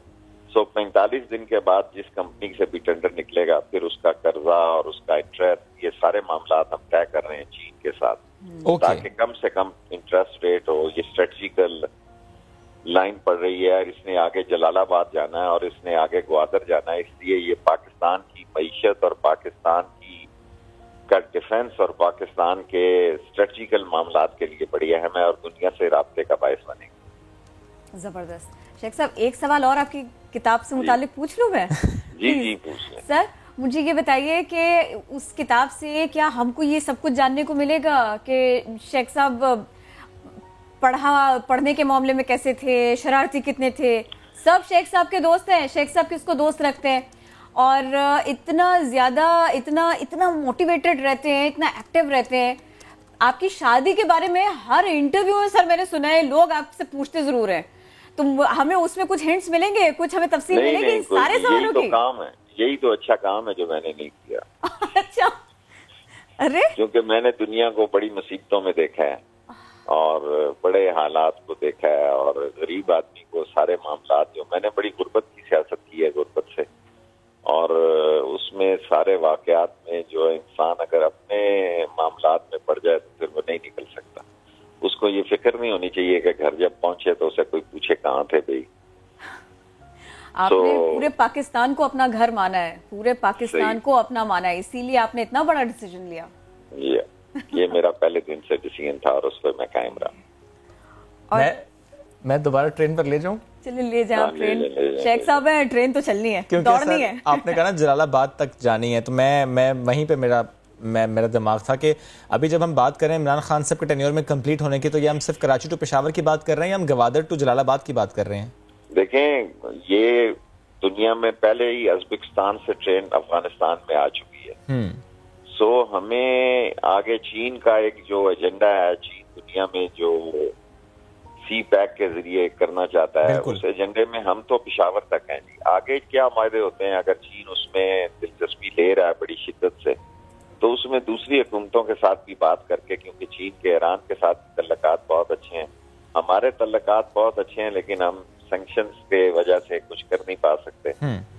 سو 45 دن کے بعد جس کمپنی سے بھی ٹینڈر نکلے گا, پھر اس کا قرضہ اور اس کا انٹرسٹ, یہ سارے معاملات ہم طے کر رہے ہیں چین کے ساتھ, تاکہ کم سے کم انٹرسٹ ریٹ ہو. یہ اسٹریٹجیکل لائن پڑ رہی ہے, اور اس نے آگے جلال آباد جانا ہے, اور اس نے آگے گوادر جانا ہے. اس لیے یہ پاکستان کی معیشت اور پاکستان کی کا ڈیفنس اور پاکستان کے اسٹریٹجیکل معاملات کے لیے بڑی اہم ہے, اور دنیا سے رابطے کا باعث بنے گا.
زبردست. شیخ صاحب ایک سوال اور آپ کی کتاب سے متعلق پوچھ لوں میں؟
جی پوچھ لیں.
سر مجھے یہ بتائیے کہ اس کتاب سے کیا ہم کو یہ سب کچھ جاننے کو ملے گا کہ شیخ صاحب پڑھنے کے معاملے میں کیسے تھے, شرارتی کتنے تھے؟ سب شیخ صاحب کے دوست ہیں, شیخ صاحب کس کو دوست رکھتے ہیں, اور اتنا زیادہ اتنا موٹیویٹڈ رہتے ہیں, اتنا ایکٹیو رہتے ہیں. آپ کی شادی کے بارے میں ہر انٹرویو میں سر میں نے سنا ہے لوگ آپ سے پوچھتے ضرور ہیں, تو ہمیں اس میں کچھ ہنٹس ملیں گے, کچھ ہمیں تفصیل ملے گی ان سارے سوالوں کی؟
یہی تو اچھا کام ہے جو میں نے نہیں کیا.
اچھا, ارے
کیونکہ میں نے دنیا کو بڑی مصیبتوں میں دیکھا ہے اور بڑے حالات کو دیکھا ہے, اور غریب آدمی کو سارے معاملات, جو میں نے بڑی غربت کی سیاست کی ہے, غربت سے, اور اس میں سارے واقعات میں جو انسان اگر اپنے معاملات میں پڑ جائے تو پھر وہ نہیں نکل سکتا. اس کو یہ فکر نہیں ہونی چاہیے کہ گھر جب پہنچے تو اسے کوئی پوچھے کہاں تھے بھائی.
آپ نے پورے پاکستان کو اپنا گھر مانا ہے, پورے پاکستان کو اپنا مانا ہے, اسی لیے آپ نے اتنا بڑا ڈیسیژن لیا.
یہ میرا پہلے دن سے ڈیسیژن تھا اور اس پہ میں قائم رہا.
میں دوبارہ ٹرین پر لے جاؤں؟
چلیں لے جائیں ٹرین. شیخ صاحب ہے, ٹرین تو چلنی ہے, دوڑنی ہے.
آپ نے کہا نا جلال آباد تک جانی ہے, تو میں وہیں پہ میرا دماغ تھا کہ ابھی جب ہم بات کریں عمران خان صاحب کے ٹینیور میں کمپلیٹ ہونے کی, تو یہ ہم صرف کراچی ٹو پشاور کی بات کر رہے ہیں یا ہم گوادر ٹو جلال آباد کی بات کر رہے ہیں؟
دیکھیں, یہ دنیا میں پہلے ہی ازبکستان سے ٹرین افغانستان میں آ چکی ہے. سو ہمیں آگے چین کا ایک جو ایجنڈا ہے, چین دنیا میں جو سی پیک کے ذریعے کرنا چاہتا ہے, اس ایجنڈے میں ہم تو پشاور تک ہیں. جی آگے کیا معاہدے ہوتے ہیں, اگر چین اس میں دلچسپی لے رہا ہے بڑی شدت سے, تو اس میں دوسری حکومتوں کے ساتھ بھی بات کر کے, کیونکہ چین کے ایران کے ساتھ تعلقات بہت اچھے ہیں, ہمارے تعلقات بہت اچھے ہیں, لیکن ہم سینکشنز کے وجہ سے کچھ کر نہیں پا سکتے.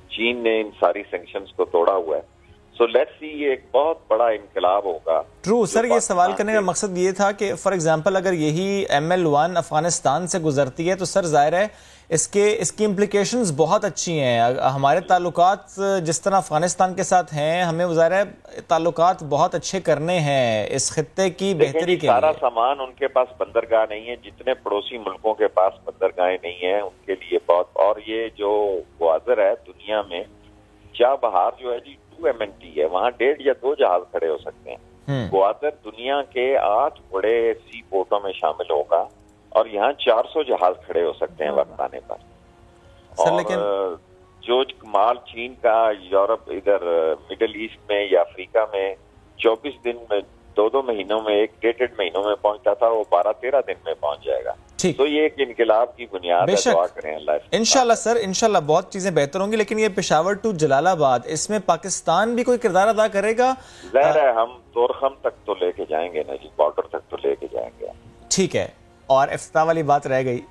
چین نے ان ساری سینکشنز کو توڑا ہوا ہے. سو لیٹس سی, یہ ایک بہت بڑا انقلاب ہوگا.
ٹرو سر, یہ سوال کرنے کا مقصد یہ تھا کہ فار ایگزامپل اگر یہی ML1 افغانستان سے گزرتی ہے تو سر ظاہر ہے اس کی امپلیکیشنز بہت اچھی ہیں. ہمارے تعلقات جس طرح افغانستان کے ساتھ ہیں, ہمیں ظاہر ہے تعلقات بہت اچھے کرنے ہیں اس خطے کی بہتری کے لیے.
سارا سامان ان کے پاس بندرگاہ نہیں ہے, جتنے پڑوسی ملکوں کے پاس بندرگاہیں نہیں ہیں ان کے لیے بہت. اور یہ جو گوادر ہے دنیا میں, چاہ بہار جو ہے جی 2 MNT ہے, وہاں 1.5 یا 2 جہاز کھڑے ہو سکتے ہیں. گوادر دنیا کے 8 بڑے سی پورٹوں میں شامل ہوگا, اور یہاں 400 جہاز کھڑے ہو سکتے ہیں وقت آنے پر. اور جو مال چین کا یورپ, ادھر مڈل ایسٹ میں یا افریقہ میں 24 دن میں 2 مہینوں میں, 1.5 مہینوں میں پہنچتا تھا, وہ 12-13 دن میں پہنچ جائے گا. تو یہ ایک انقلاب کی بنیاد ہے. دعا کریں اللہ.
انشاءاللہ سر, انشاءاللہ بہت چیزیں بہتر ہوں گی. لیکن یہ پشاور ٹو جلال آباد, اس میں پاکستان بھی کوئی کردار ادا کرے گا؟
ظاہر ہے ہم تورخم تک تو لے کے جائیں گے نا جی, بارڈر تک تو لے کے جائیں گے.
ٹھیک ہے, اور افتتاح والی بات رہ گئی,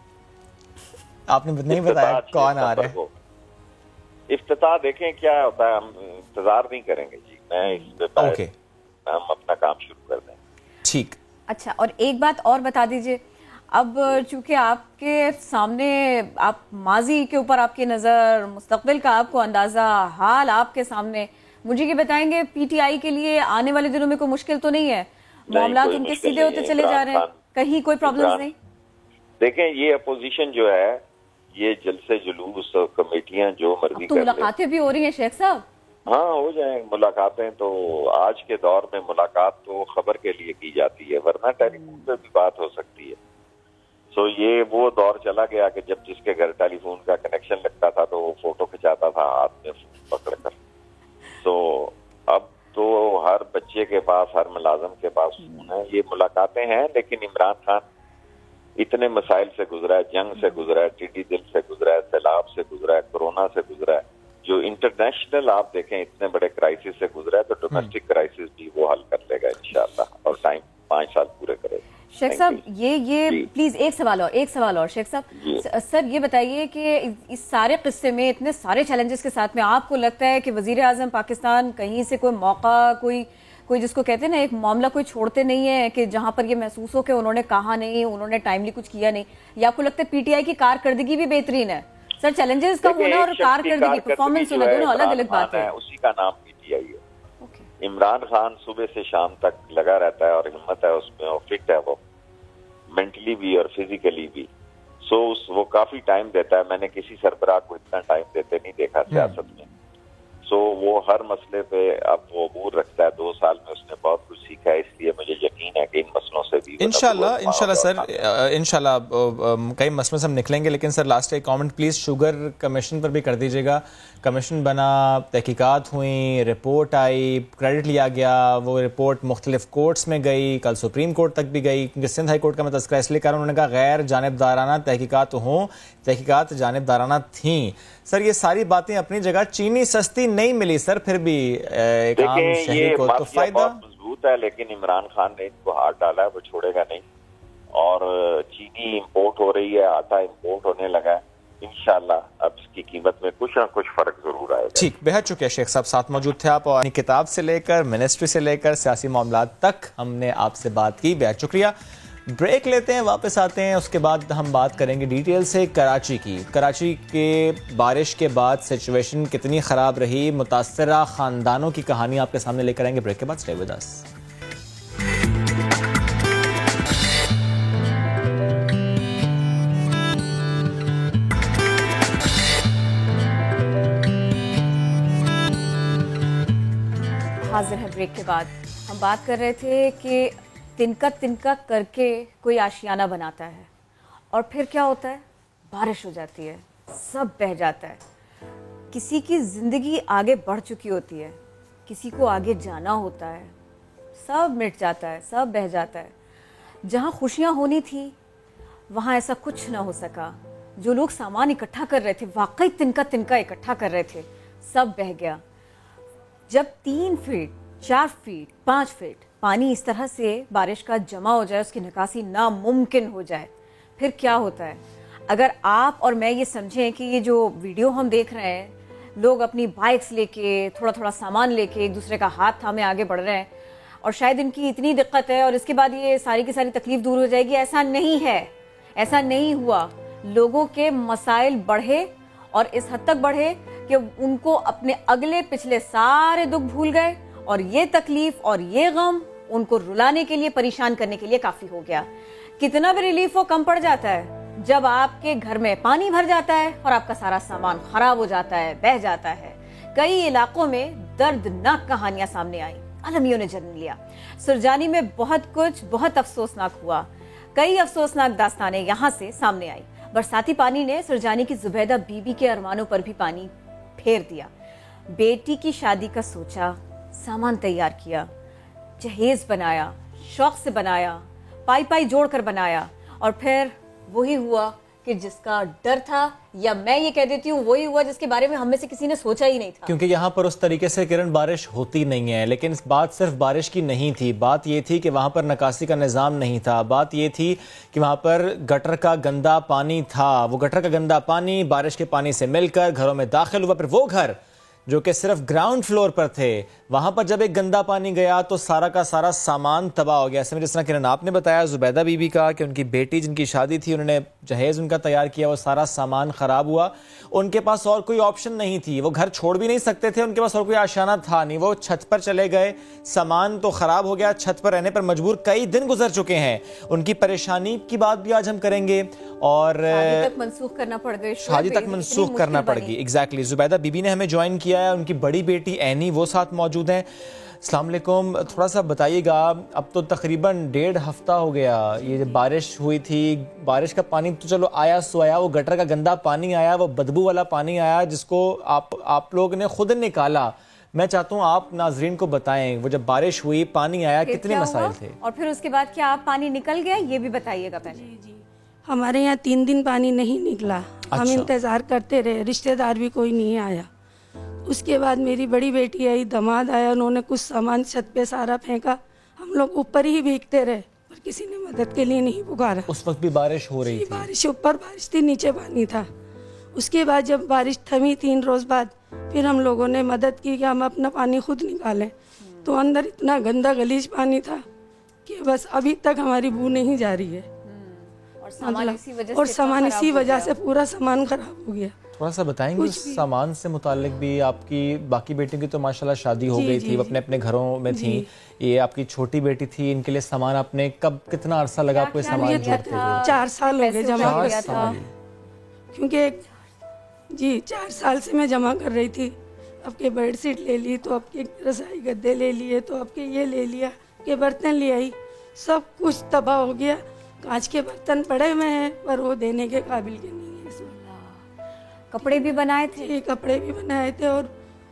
آپ نے نہیں بتایا کون آ رہا ہے
افتتاح. دیکھیں کیا ہوتا ہے, ہم انتظار نہیں کریں گے جی, میں اس پہ ہم اپنا کام شروع کر دیں.
ٹھیک.
اچھا, اور ایک بات اور بتا دیجئے, اب چونکہ آپ کے سامنے, آپ ماضی کے اوپر آپ کی نظر, مستقبل کا آپ کو اندازہ, حال آپ کے سامنے, مجھے یہ بتائیں گے PTI کے لیے آنے والے دنوں میں کوئی مشکل تو نہیں ہے؟ معاملات ان کے سیدھے ہوتے چلے جا رہے ہیں, کہیں کوئی پرابلمز نہیں؟
دیکھیں یہ اپوزیشن جو ہے, یہ جلسے جلوس کمیٹیاں جو مرضی
تو ملاقاتیں بھی ہو رہی ہیں شیخ صاحب؟
ہاں ہو جائیں ملاقاتیں. تو آج کے دور میں ملاقات تو خبر کے لیے کی جاتی ہے, ورنہ ٹیلی فون پہ بھی بات ہو سکتی ہے. سو یہ وہ دور چلا گیا کہ جب جس کے گھر ٹیلی فون کا کنیکشن لگتا تھا تو وہ فوٹو کھچاتا تھا ہاتھ میں پکڑ کر. تو اب تو ہر بچے کے پاس, ہر ملازم کے پاس فون ہے. یہ ملاقاتیں ہیں, لیکن عمران خان اتنے مسائل سے گزرا ہے, جنگ سے گزرا ہے, ٹیڈی دل سے گزرا ہے, سیلاب سے گزرا ہے, کورونا سے گزرا ہے, جو انٹرنیشنل آپ دیکھیں اتنے بڑے کرائسس سے گزرا ہے, تو ڈومیسٹک کرائسس بھی وہ حل کر لے گا انشاءاللہ, اور ٹائم 5 سال پورے کرے گا.
شیخ صاحب یہ پلیز ایک سوال اور شیخ صاحب, سر یہ بتائیے کہ اس سارے قصے میں, اتنے سارے چیلنجز کے ساتھ میں, آپ کو لگتا ہے کہ وزیر اعظم پاکستان کہیں سے کوئی موقع, کوئی جس کو کہتے ہیں نا ایک معاملہ کوئی چھوڑتے نہیں ہے کہ جہاں پر یہ محسوس ہو کہ انہوں نے کہا نہیں, انہوں نے ٹائملی کچھ کیا نہیں, یا آپ کو لگتا ہے PTI کی کارکردگی بھی بہترین ہے؟ سر چیلنجز کا ہونا اور کارکردگی, پرفارمنس ہونا, دونوں الگ الگ بات ہے.
اسی کا نام PTI ہے. عمران خان صبح سے شام تک لگا رہتا ہے, اور ہمت ہے اس میں, اور فٹ ہے وہ, مینٹلی بھی اور فزیکلی بھی. وہ کافی ٹائم دیتا ہے. میں نے کسی سربراہ کو اتنا ٹائم دیتے نہیں دیکھا سیاست میں. وہ ہر مسئلے پہ اب وہ عبور رکھتا ہے. 2 سال میں اس نے بہت کچھ سیکھا ہے, اس لیے مجھے یقین ہے کہ ان مسئلوں سے بھی
انشاءاللہ سر, انشاءاللہ کئی مسئلوں سے ہم نکلیں گے. لیکن سر لاسٹ ایک کامنٹ پلیز, شوگر کمیشن پر بھی کر دیجیے گا. کمیشن بنا, تحقیقات ہوئیں, رپورٹ آئی, کریڈٹ لیا گیا, وہ رپورٹ مختلف کورٹس میں گئی, کل سپریم کورٹ تک بھی گئی, کیونکہ سندھ ہائی کورٹ کا میں تذکرہ اس لیے کر رہا ہوں, انہوں نے کہا غیر جانبدارانہ تحقیقات ہوں, تحقیقات جانبدارانہ تھیں. سر یہ ساری باتیں اپنی جگہ, چینی سستی نہیں ملی سر, پھر بھی ایک عام شہری کو تو فائدہ
مضبوط ہے. لیکن عمران خان نے ان کو ہاتھ ڈالا ہے, وہ چھوڑے گا نہیں. اور چینی امپورٹ ہو رہی ہے, آٹا امپورٹ ہونے لگا ہے. انشاءاللہ اب اس کی قیمت میں کچھ نہ کچھ فرق ضرور آئے گا.
ٹھیک, بہت شکریہ شیخ صاحب, ساتھ موجود تھے آپ, اور کتاب سے لے کر منسٹری سے لے کر سیاسی معاملات تک ہم نے آپ سے بات کی. بہت شکریہ. بریک لیتے ہیں, واپس آتے ہیں, اس کے بعد ہم بات کریں گے ڈیٹیل سے کراچی کی. کراچی کے بارش کے بعد سچویشن کتنی خراب رہی, متاثرہ خاندانوں کی کہانی آپ کے سامنے لے کر آئیں گے. بریک کے بعد اسٹے ود اس.
حاضر ہے بریک کے بعد. ہم بات کر رہے تھے کہ تنکا کر کے کوئی آشیانہ بناتا ہے, اور پھر کیا ہوتا ہے, بارش ہو جاتی ہے, سب بہہ جاتا ہے. کسی کی زندگی آگے بڑھ چکی ہوتی ہے, کسی کو آگے جانا ہوتا ہے, سب مٹ جاتا ہے, سب بہہ جاتا ہے. جہاں خوشیاں ہونی تھی وہاں ایسا کچھ نہ ہو سکا. جو لوگ سامان اکٹھا کر رہے تھے, واقعی تنکا اکٹھا کر رہے تھے, سب بہہ گیا. جب 3 فٹ 4 فٹ 5 فٹ پانی اس طرح سے بارش کا جمع ہو جائے, اس کی نکاسی ناممکن ہو جائے, پھر کیا ہوتا ہے. اگر آپ اور میں یہ سمجھیں کہ یہ جو ویڈیو ہم دیکھ رہے ہیں, لوگ اپنی بائکس لے کے, تھوڑا سامان لے کے ایک دوسرے کا ہاتھ تھامے آگے بڑھ رہے ہیں, اور شاید ان کی اتنی دقت ہے اور اس کے بعد یہ ساری کی ساری تکلیف دور ہو جائے گی, ایسا نہیں ہے, ایسا نہیں ہوا. لوگوں کے مسائل بڑھے, اور اس حد تک بڑھے کہ ان کو اپنے اگلے پچھلے سارے دکھ بھول گئے, اور یہ تکلیف اور یہ غم ان کو رلانے کے لیے, پریشان کرنے کے لیے کافی ہو گیا. کتنا بھی ریلیف ہو کم پڑ جاتا ہے جب آپ کے گھر میں پانی بھر جاتا ہے اور آپ کا سارا سامان خراب ہو جاتا ہے, بہہ جاتا ہے. کئی علاقوں میں دردناک کہانیاں سامنے آئیں, عالمیوں نے جنم لیا. سرجانی میں بہت افسوسناک ہوا, کئی افسوسناک داستانیں یہاں سے سامنے آئی. برساتی پانی نے سرجانی کی زبیدہ بی بی کے ارمانوں پر بھی پانی پھیر دیا. بیٹی کی شادی کا سوچا, سامان تیار کیا, جہیز بنایا, شوق سے بنایا, پائی جوڑ کر بنایا, اور پھر وہی ہوا کہ جس کا ڈر تھا, یا میں یہ کہہ دیتی ہوں وہی ہوا جس کے بارے میں ہم میں سے کسی نے سوچا ہی نہیں تھا.
کیونکہ یہاں پر اس طریقے سے کرن بارش ہوتی نہیں ہے. لیکن بات صرف بارش کی نہیں تھی, بات یہ تھی کہ وہاں پر نکاسی کا نظام نہیں تھا. بات یہ تھی کہ وہاں پر گٹر کا گندا پانی تھا. وہ گٹر کا گندا پانی بارش کے پانی سے مل کر گھروں میں داخل ہوا. پھر وہ گھر جو کہ صرف گراؤنڈ فلور پر تھے, وہاں پر جب ایک گندا پانی گیا تو سارا کا سارا سامان تباہ ہو گیا. ایسے میں جس طرح کرن آپ نے بتایا زبیدہ بی بی کا کہ ان کی بیٹی جن کی شادی تھی, انہوں نے جہیز ان کا تیار کیا, وہ سارا سامان خراب ہوا. ان کے پاس اور کوئی آپشن نہیں تھی, وہ گھر چھوڑ بھی نہیں سکتے تھے, ان کے پاس اور کوئی آشیانہ تھا نہیں. وہ چھت پر چلے گئے, سامان تو خراب ہو گیا, چھت پر رہنے پر مجبور. کئی دن گزر چکے ہیں. ان کی پریشانی کی بات بھی آج ہم کریں گے, اور
شادی تک منسوخ کرنا پڑ گئی.
شادی تک منسوخ کرنا پڑ گئی. ایگزیکٹلی. زبیدہ بی بی نے ہمیں جوائن کیا ہے, ان کی بڑی بیٹی اینی وہ ساتھ موجود ہیں. السلام علیکم. تھوڑا سا بتائیے گا, اب تو تقریباً 1.5 ہفتہ ہو گیا یہ بارش ہوئی تھی. بارش کا پانی تو چلو آیا سو آیا, وہ گٹر کا گندا پانی آیا, وہ بدبو والا پانی آیا جس کو آپ لوگ نے خود نکالا. میں چاہتا ہوں آپ ناظرین کو بتائیں, وہ جب بارش ہوئی پانی آیا کتنے مسائل تھے,
اور پھر اس کے بعد کیا آپ پانی نکل گیا, یہ بھی بتائیے گا پہلے.
جی ہمارے یہاں 3 دن پانی نہیں نکلا. ہم انتظار کرتے رہے, رشتہ دار بھی کوئی نہیں آیا. اس کے بعد میری بڑی بیٹی آئی, داماد آیا, انہوں نے کچھ سامان چھت پہ سارا پھینکا. ہم لوگ اوپر ہی بھیگتے رہے, پر کسی نے مدد کے لیے نہیں پکارا.
اس وقت بھی بارش ہو رہی تھی.
بارش اوپر بارش تھی, نیچے پانی تھا. اس کے بعد جب بارش تھمی 3 روز بعد, پھر ہم لوگوں نے مدد کی کہ ہم اپنا پانی خود نکالیں. تو اندر اتنا گندا غلیظ پانی تھا کہ بس ابھی تک ہماری بو نہیں جا رہی ہے.
اور
اور سامان اسی وجہ سے پورا سامان خراب ہو گیا.
تھوڑا سا بتائیں گے اس سامان سے متعلق بھی. آپ کی باقی بیٹیوں کی تو ماشاءاللہ شادی ہو گئی تھی, وہ اپنے اپنے گھروں میں تھیں, یہ آپ کی چھوٹی بیٹی تھی, ان کے لیے سامان آپ نے کتنا عرصہ لگا آپ کو یہ سامان جوڑتے ہوئے؟
4 سال ہو گئے جمع کیا تھا, کیونکہ 4 سال سے میں جمع کر رہی تھی. اب کے بیڈ شیٹ لے لی, تو اب کے رسائی گدے لے لیے, تو اب کے یہ لے لیا, کہ برتن لے آئی, سب کچھ تباہ ہو گیا. کانچ کے برتن پڑے ہوئے ہیں پر وہ دینے کے قابل کے نہیں ہے. اس میں
کپڑے بھی بنائے تھے؟
کپڑے بھی بنائے تھے اور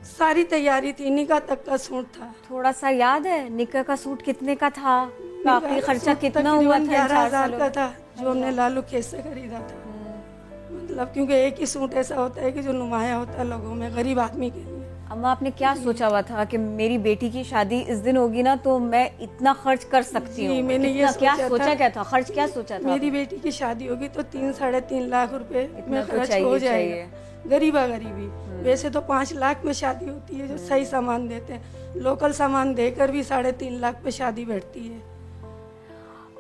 ساری تیاری تھی. نکاح تک کا سوٹ تھا.
تھوڑا سا یاد ہے نکاح کا سوٹ کتنے کا تھا؟ باقی خرچہ کتنا ہوا تھا؟
11,000 کا تھا جو ہم نے لالو کھیت سے خریدا تھا. مطلب کیونکہ ایک ہی سوٹ ایسا ہوتا ہے کہ جو نمایاں ہوتا ہے لوگوں میں, غریب آدمی کے لیے.
اما آپ نے کیا سوچا ہوا تھا کہ میری بیٹی کی شادی اس دن ہوگی نا تو میں اتنا خرچ کر سکتی ہوں؟
میں نے یہ
سوچا کیا تھا, خرچ کیا سوچا تھا؟
میری بیٹی کی شادی ہوگی تو 3-3.5 لاکھ روپے میں خرچ ہو جائے گا. غریبی ویسے تو 5 لاکھ میں شادی ہوتی ہے جو صحیح سامان دیتے ہیں. لوکل سامان دے کر بھی 3.5 لاکھ پہ شادی بیٹھتی ہے.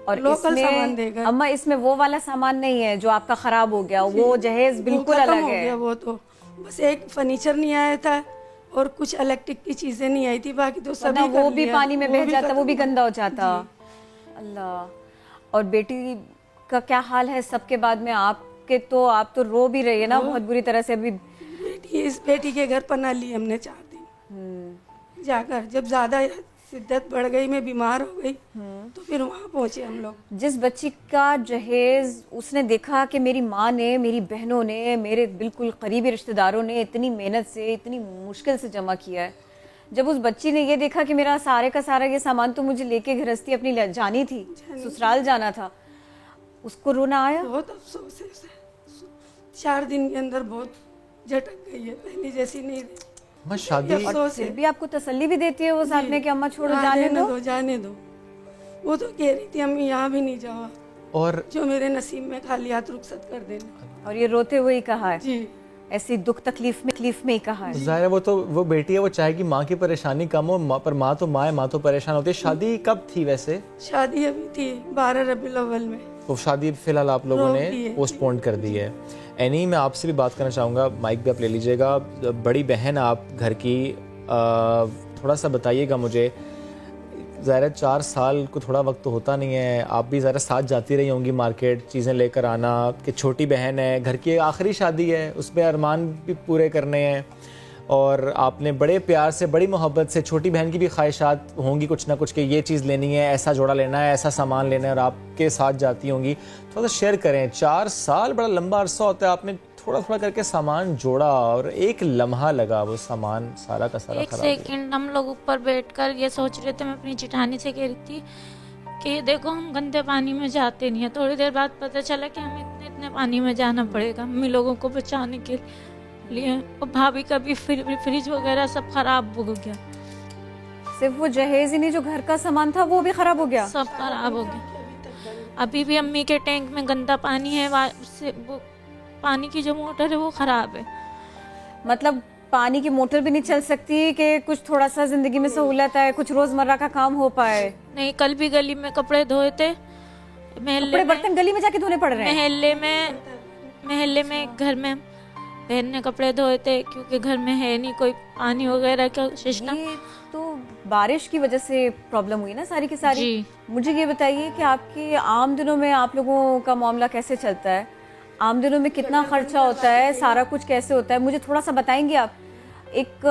اور لوکل سامان دے کر اما اس میں وہ والا سامان نہیں ہے جو آپ کا خراب ہو گیا, وہ جہیز بالکل الگ ہے.
وہ تو بس ایک فرنیچر نہیں آیا تھا اور کچھ الیکٹرک کی چیزیں نہیں آئی تھی, باقی تو سب
وہ بھی پانی میں بہہ جاتا, وہ بھی گندا ہو جاتا. اللہ. اور بیٹی کا کیا حال ہے سب کے بعد میں؟ آپ تو رو بھی رہی ہے نا بہت بری طرح سے. ابھی
بیٹی کے گھر پناہ لی ہم نے 4 دن جا کر. جب زیادہ شدت بڑھ گئی, میں بیمار ہو گئی, تو پھر وہاں پہنچے ہم لوگ.
جس بچی کا جہیز اس نے دیکھا کہ میری ماں نے, میری بہنوں نے, میرے بالکل قریبی رشتہ داروں نے اتنی محنت سے, اتنی مشکل سے جمع کیا ہے, جب اس بچی نے یہ دیکھا کہ میرا سارے کا سارا یہ سامان تو مجھے لے کے گھرستی اپنی جانی تھی, سسرال جانا تھا, اس کو رونا آیا؟
بہت افسوس ہے. 4 دن کے اندر بہت جھٹک گئی ہے, پہلے جیسی نہیں رہی.
شادی
پھر بھی آپ کو تسلی بھی دیتی ہے وہ ساتھ میں کہ اماں چھوڑو,
جانے دو. وہ تو کہہ رہی تھی امی یہاں بھی نہیں جاؤ,
اور
جو میرے نصیب میں خالی ہاتھ رخصت کر دینا.
اور یہ روتے ہوئے ہی کہا ہے, ایسی دکھ تکلیف میں ہی کہا ہے.
ظاہر ہے وہ بیٹی ہے, وہ چاہے گی ماں کی پریشانی کم ہو, پر ماں تو ماں ہے, ماں تو پریشان ہوتی ہے. شادی کب تھی ویسے؟
شادی ابھی تھی 12 ربیع الاول میں.
وہ شادی فی الحال آپ لوگوں نے پوسٹ پون کر دی ہے. اینی میں آپ سے بھی بات کرنا چاہوں گا, مائک بھی آپ لے لیجیے گا. بڑی بہن آپ گھر کی, تھوڑا سا بتائیے گا مجھے. ظاہر 4 سال کو تھوڑا وقت تو ہوتا نہیں ہے, آپ بھی ظاہر ساتھ جاتی رہی ہوں گی مارکیٹ, چیزیں لے کر آنا, کہ چھوٹی بہن ہے, گھر کی آخری شادی ہے, اس پہ ارمان بھی پورے کرنے ہیں, اور آپ نے بڑے پیار سے, بڑی محبت سے, چھوٹی بہن کی بھی خواہشات ہوں گی کچھ نہ کچھ کہ یہ چیز لینی ہے, ایسا جوڑا لینا ہے, ایسا سامان لینا ہے, اور آپ کے ساتھ جاتی ہوں گی. تھوڑا سا شیئر کریں. 4 سال بڑا لمبا عرصہ ہوتا ہے, آپ نے تھوڑا تھوڑا کر کے سامان جوڑا, اور ایک لمحہ لگا وہ سامان سارا کا سارا خراب.
1 سیکنڈ ہم لوگ اوپر بیٹھ کر یہ سوچ رہے تھے, میں اپنی جٹھانی سے کہہ رہی تھی کہ دیکھو ہم گندے پانی میں جاتے نہیں ہیں. تھوڑی دیر بعد پتہ چلا کہ ہمیں اتنے پانی میں جانا پڑے گا امی لوگوں کو بچانے کے لیے. اور بھابھی کا بھی فریج وغیرہ سب خراب ہو گیا.
صرف وہ جہیز ہی نہیں, جو گھر کا سامان تھا وہ بھی خراب ہو گیا,
سب خراب ہو گیا. ابھی بھی امی کے ٹینک میں گندا پانی ہے, وہ پانی کی جو موٹر ہے وہ خراب ہے.
مطلب پانی کی موٹر بھی نہیں چل سکتی کہ کچھ تھوڑا سا زندگی میں سہولت ہے, کچھ روزمرہ کا کام ہو پائے؟
نہیں, کل بھی گلی میں کپڑے دھوئے تھے,
کپڑے برتن گلی میں جا کے دھونے پڑ رہے ہیں.
محلے میں گھر میں بہن نے کپڑے دھوئے تھے, کیونکہ گھر میں ہے نہیں کوئی پانی وغیرہ کا سسٹم.
تو بارش کی وجہ سے پرابلم ہوئی نا ساری کی ساری. مجھے یہ بتائیے کہ آپ کے عام دنوں میں آپ لوگوں کا معاملہ کیسے چلتا ہے؟ عام دنوں میں کتنا خرچہ ہوتا ہے, سارا کچھ کیسے ہوتا ہے, مجھے تھوڑا سا بتائیں گے آپ؟ ایک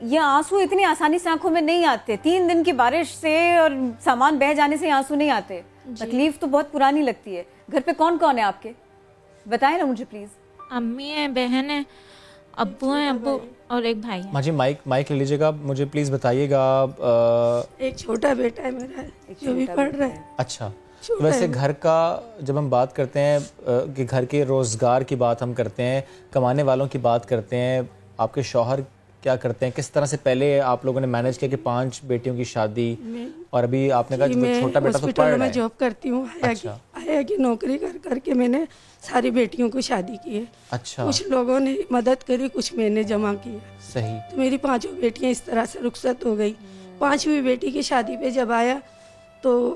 یہ آنسو اتنی آسانی سے آنکھوں میں نہیں آتے. 3 دن کی بارش سے اور سامان بہہ جانے سے آنسو نہیں آتے. تکلیف تو بہت پرانی لگتی ہے. گھر پہ کون کون ہے آپ کے؟ بتائیں نا مجھے پلیز.
امی ہیں, بہن ہے, ابو ہیں, ابو اور ایک بھائی ہے.
ماں جی مائک لے لیجیے گا, مجھے پلیز بتائیے گا.
ایک چھوٹا بیٹا ہے میرا جو بھی پڑھ رہا ہے.
اچھا, ویسے گھر کا جب ہم بات کرتے ہیں کہ گھر کے روزگار کی بات ہم کرتے ہیں, کمانے والوں کی بات کرتے ہیں, آپ کے شوہر کیا کرتے ہیں, کس طرح سے پہلے آپ لوگوں نے مینج کیا کہ 5 بیٹیوں کی شادی, اور ابھی آپ نے کہا کہ چھوٹا بیٹا تو پڑھ رہا ہے.
میں جاب کرتی ہوں, آیا کی نوکری کر کے میں نے ساری بیٹیوں کو شادی کی ہے.
اچھا,
کچھ لوگوں نے مدد کری, کچھ میں نے جمع کیا.
صحیح.
تو میری 5 بیٹیاں اس طرح سے رخصت ہو گئی. 5ویں بیٹی کی شادی پہ جب آیا تو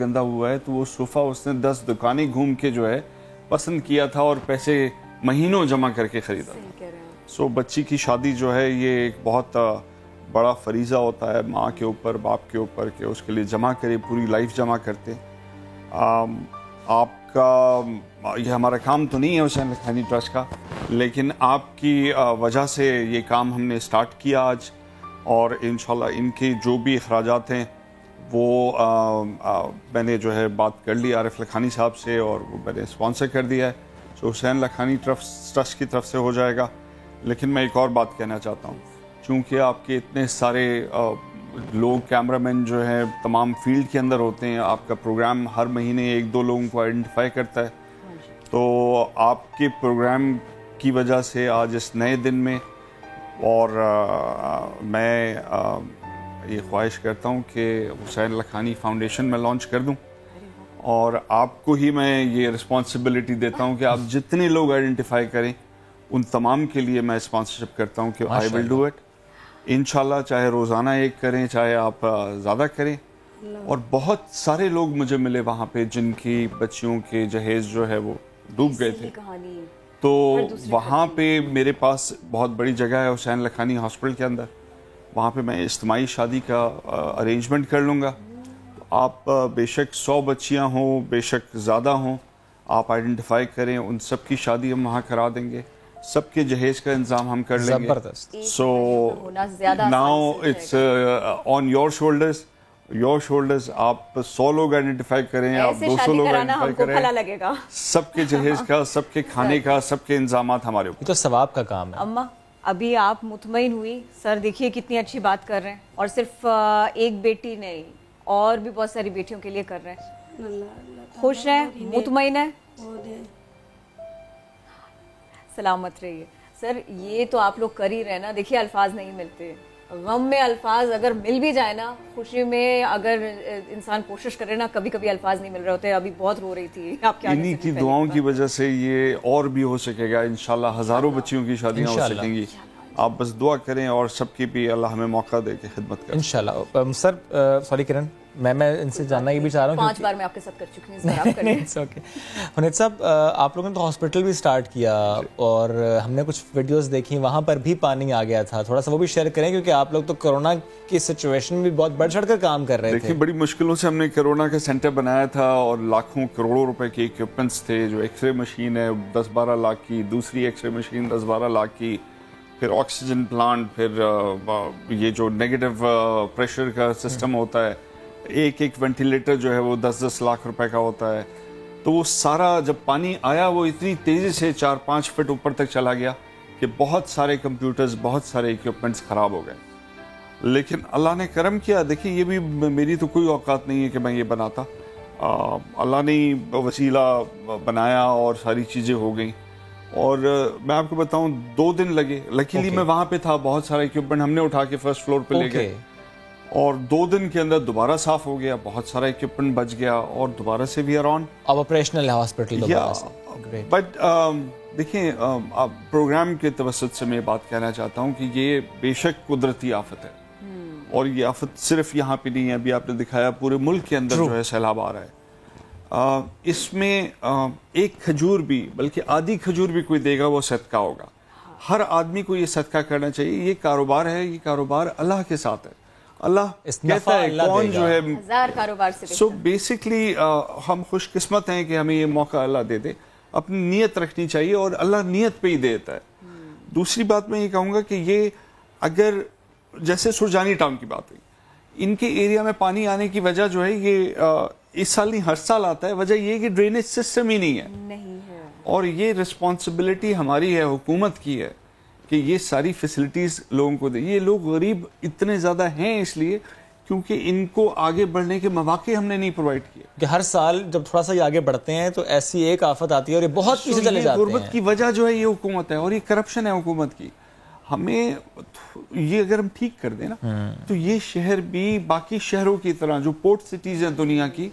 گندا ہوا ہے تو وہ صوفہ اس نے 10 دکانیں گھوم کے جو ہے پسند کیا تھا اور پیسے مہینوں جمع کر کے خریدا تھا. سو بچی کی شادی جو ہے یہ ایک بہت بڑا فریضہ ہوتا ہے ماں کے اوپر باپ کے اوپر کہ اس کے لیے جمع کرے, پوری لائف جمع کرتے. آپ کا یہ ہمارا کام تو نہیں ہے حسین لکھانی ٹرسٹ کا, لیکن آپ کی وجہ سے یہ کام ہم نے سٹارٹ کیا آج, اور انشاءاللہ ان کے جو بھی اخراجات ہیں وہ میں نے جو ہے بات کر لی عارف لکھانی صاحب سے اور وہ میں نے اسپانسر کر دیا ہے. سو حسین لکھانی ٹرسٹ کی طرف سے ہو جائے گا. لیکن میں ایک اور بات کہنا چاہتا ہوں, چونکہ آپ کے اتنے سارے لوگ کیمرہ مین جو ہیں تمام فیلڈ کے اندر ہوتے ہیں, آپ کا پروگرام ہر مہینے 1-2 لوگوں کو آئیڈینٹیفائی کرتا ہے, تو آپ کے پروگرام کی وجہ سے آج اس نئے دن میں اور میں یہ خواہش کرتا ہوں کہ حسین لکھانی فاؤنڈیشن میں لانچ کر دوں, اور آپ کو ہی میں یہ رسپانسبلٹی دیتا ہوں کہ آپ جتنے لوگ آئیڈینٹیفائی کریں ان تمام کے لیے میں اسپانسرشپ کرتا ہوں کہ آئی ول ڈو اٹ انشاءاللہ, چاہے روزانہ ایک کریں چاہے آپ زیادہ کریں. اور بہت سارے لوگ مجھے ملے وہاں پہ جن کی بچیوں کے جہیز جو ہے وہ ڈوب گئے تھے, تو وہاں پہ میرے پاس بہت بڑی جگہ ہے حسین لکھانی ہاسپٹل کے اندر, وہاں پہ میں اجتماعی شادی کا ارینجمنٹ کر لوں گا. آپ بے شک 100 بچیاں ہوں بے شک زیادہ ہوں, آپ آئیڈینٹیفائی کریں, ان سب کی شادی ہم وہاں کرا دیں گے, سب کے جہیز کا انتظام ہم کر لیں گے. So now it's on your shoulders. آپ 100 لوگ آئیڈینٹیفائی کریں, آپ 200 لوگ آئیڈینٹیفائی کریں, سب کے جہیز کا, سب کے کھانے کا, سب کے انتظامات ہمارے اوپر.
یہ تو ثواب کا کام ہے.
اماں ابھی آپ مطمئن ہوئی, سر دیکھیے کتنی اچھی بات کر رہے ہیں, اور صرف ایک بیٹی نہیں اور بھی بہت ساری بیٹیوں کے لیے کر رہے ہیں. خوش ہیں, مطمئن ہیں, سلامت رہیے. سر یہ تو آپ لوگ کر ہی رہے نا, دیکھیے الفاظ نہیں ملتے, غم میں الفاظ اگر مل بھی جائے نا, خوشی میں اگر انسان کوشش کرے نا, کبھی کبھی الفاظ نہیں مل رہے ہوتے. ابھی بہت رو رہی تھی آپ کیا,
انہی کی دعاؤں کی وجہ سے یہ اور بھی ہو سکے گا انشاءاللہ, ہزاروں بچیوں کی شادیاں ہو سکیں گی. آپ بس دعا کریں اور سب کی بھی اللہ ہمیں موقع دے کے خدمت کریں
انشاءاللہ. سر سوری کرن, میں ان سے جاننا یہ بھی چاہ رہا ہوں
5 بار میں آپ کے ساتھ کر چکی ہوں.
حنیت صاحب, آپ لوگوں نے تو ہاسپٹل بھی سٹارٹ کیا اور ہم نے کچھ ویڈیوز دیکھی, وہاں پر بھی پانی آ گیا تھا, تھوڑا سا وہ بھی شیئر کریں, کیونکہ آپ لوگ تو کرونا کی سچویشن میں بھی بہت بڑھ چڑھ کر کام کر رہے تھے.
دیکھیں بڑی مشکلوں سے ہم نے کرونا کا سینٹر بنایا تھا, اور لاکھوں کروڑوں روپے کے ایکوپمنٹس تھے, جو ایکس رے مشین ہے 10-12 لاکھ کی, دوسری ایکس رے مشین 10-12 لاکھ کی, پھر آکسیجن پلانٹ, پھر یہ جو نیگیٹو پریشر کا سسٹم ہوتا ہے, ایک وینٹیلیٹر جو ہے وہ 10-10 لاکھ روپے کا ہوتا ہے. تو وہ سارا جب پانی آیا وہ اتنی تیزی سے 4-5 فٹ اوپر تک چلا گیا کہ بہت سارے کمپیوٹرز, بہت سارے ایکوپمنٹس خراب ہو گئے. لیکن اللہ نے کرم کیا, دیکھیں یہ بھی میری تو کوئی اوقات نہیں ہے کہ میں یہ بناتا, اللہ نے وسیلہ بنایا اور ساری چیزیں ہو گئیں. اور میں آپ کو بتاؤں 2 دن لگے, لکیلی میں وہاں پہ تھا, بہت سارا ایکوپمنٹ ہم نے اٹھا کے فرسٹ فلور پہ لے گئے, اور 2 دن کے اندر دوبارہ صاف ہو گیا, بہت سارا ایکوپمنٹ بچ گیا, اور دوبارہ سے بھی آرون
اب آپریشنل ہے ہاسپٹل دوبارہ سے.
بٹ دیکھیں پروگرام کے توسط سے میں بات کہنا چاہتا ہوں کہ یہ بے شک قدرتی آفت ہے, اور یہ آفت صرف یہاں پہ نہیں ہے, ابھی آپ نے دکھایا پورے ملک کے اندر جو ہے سیلاب آ رہا ہے. اس میں ایک کھجور بھی, بلکہ آدھی کھجور بھی کوئی دے گا وہ صدقہ ہوگا. ہر آدمی کو یہ صدقہ کرنا چاہیے. یہ کاروبار ہے, یہ کاروبار اللہ کے ساتھ ہے, اللہ کہتا ہے کون جو ہے.
ہزار کاروبار سے
سو بیسکلی ہم خوش قسمت ہیں کہ ہمیں یہ موقع اللہ دے دے. اپنی نیت رکھنی چاہیے, اور اللہ نیت پہ ہی دیتا ہے. دوسری بات میں یہ کہوں گا کہ یہ اگر جیسے سرجانی ٹاؤن کی بات ہوئی, ان کے ایریا میں پانی آنے کی وجہ جو ہے یہ اس سال نہیں ہر سال آتا ہے, وجہ یہ کہ ڈرینیج سسٹم ہی نہیں ہے. اور یہ رسپانسبلٹی ہماری ہے, حکومت کی ہے, کہ یہ ساری فیسلٹیز لوگوں کو دے. یہ لوگ غریب اتنے زیادہ ہیں اس لیے کیونکہ ان کو آگے بڑھنے کے مواقع ہم نے نہیں پرووائڈ کیے.
کہ ہر سال جب تھوڑا سا یہ آگے بڑھتے ہیں تو ایسی ایک آفت آتی ہے اور یہ بہت پیچھے چلے جاتے ہیں.
غربت کی وجہ جو ہے یہ حکومت ہے, اور یہ کرپشن ہے حکومت کی. ہمیں یہ اگر ہم ٹھیک کر دیں نا تو یہ شہر بھی باقی شہروں کی طرح جو پورٹ سٹیز ہیں دنیا کی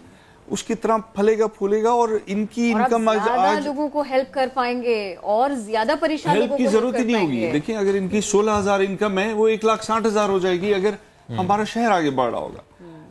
اس کی طرح پھلے گا پھولے گا, اور ان کی انکم
زیادہ لوگوں کو ہیلپ کر پائیں گے, اور زیادہ پریشان لوگوں کو
ہیلپ کی ضرورت ہی نہیں ہوگی. دیکھیں اگر ان کی 16,000 انکم ہے وہ 1,60,000 ہو جائے گی اگر ہمارا شہر آگے بڑھ رہا ہوگا.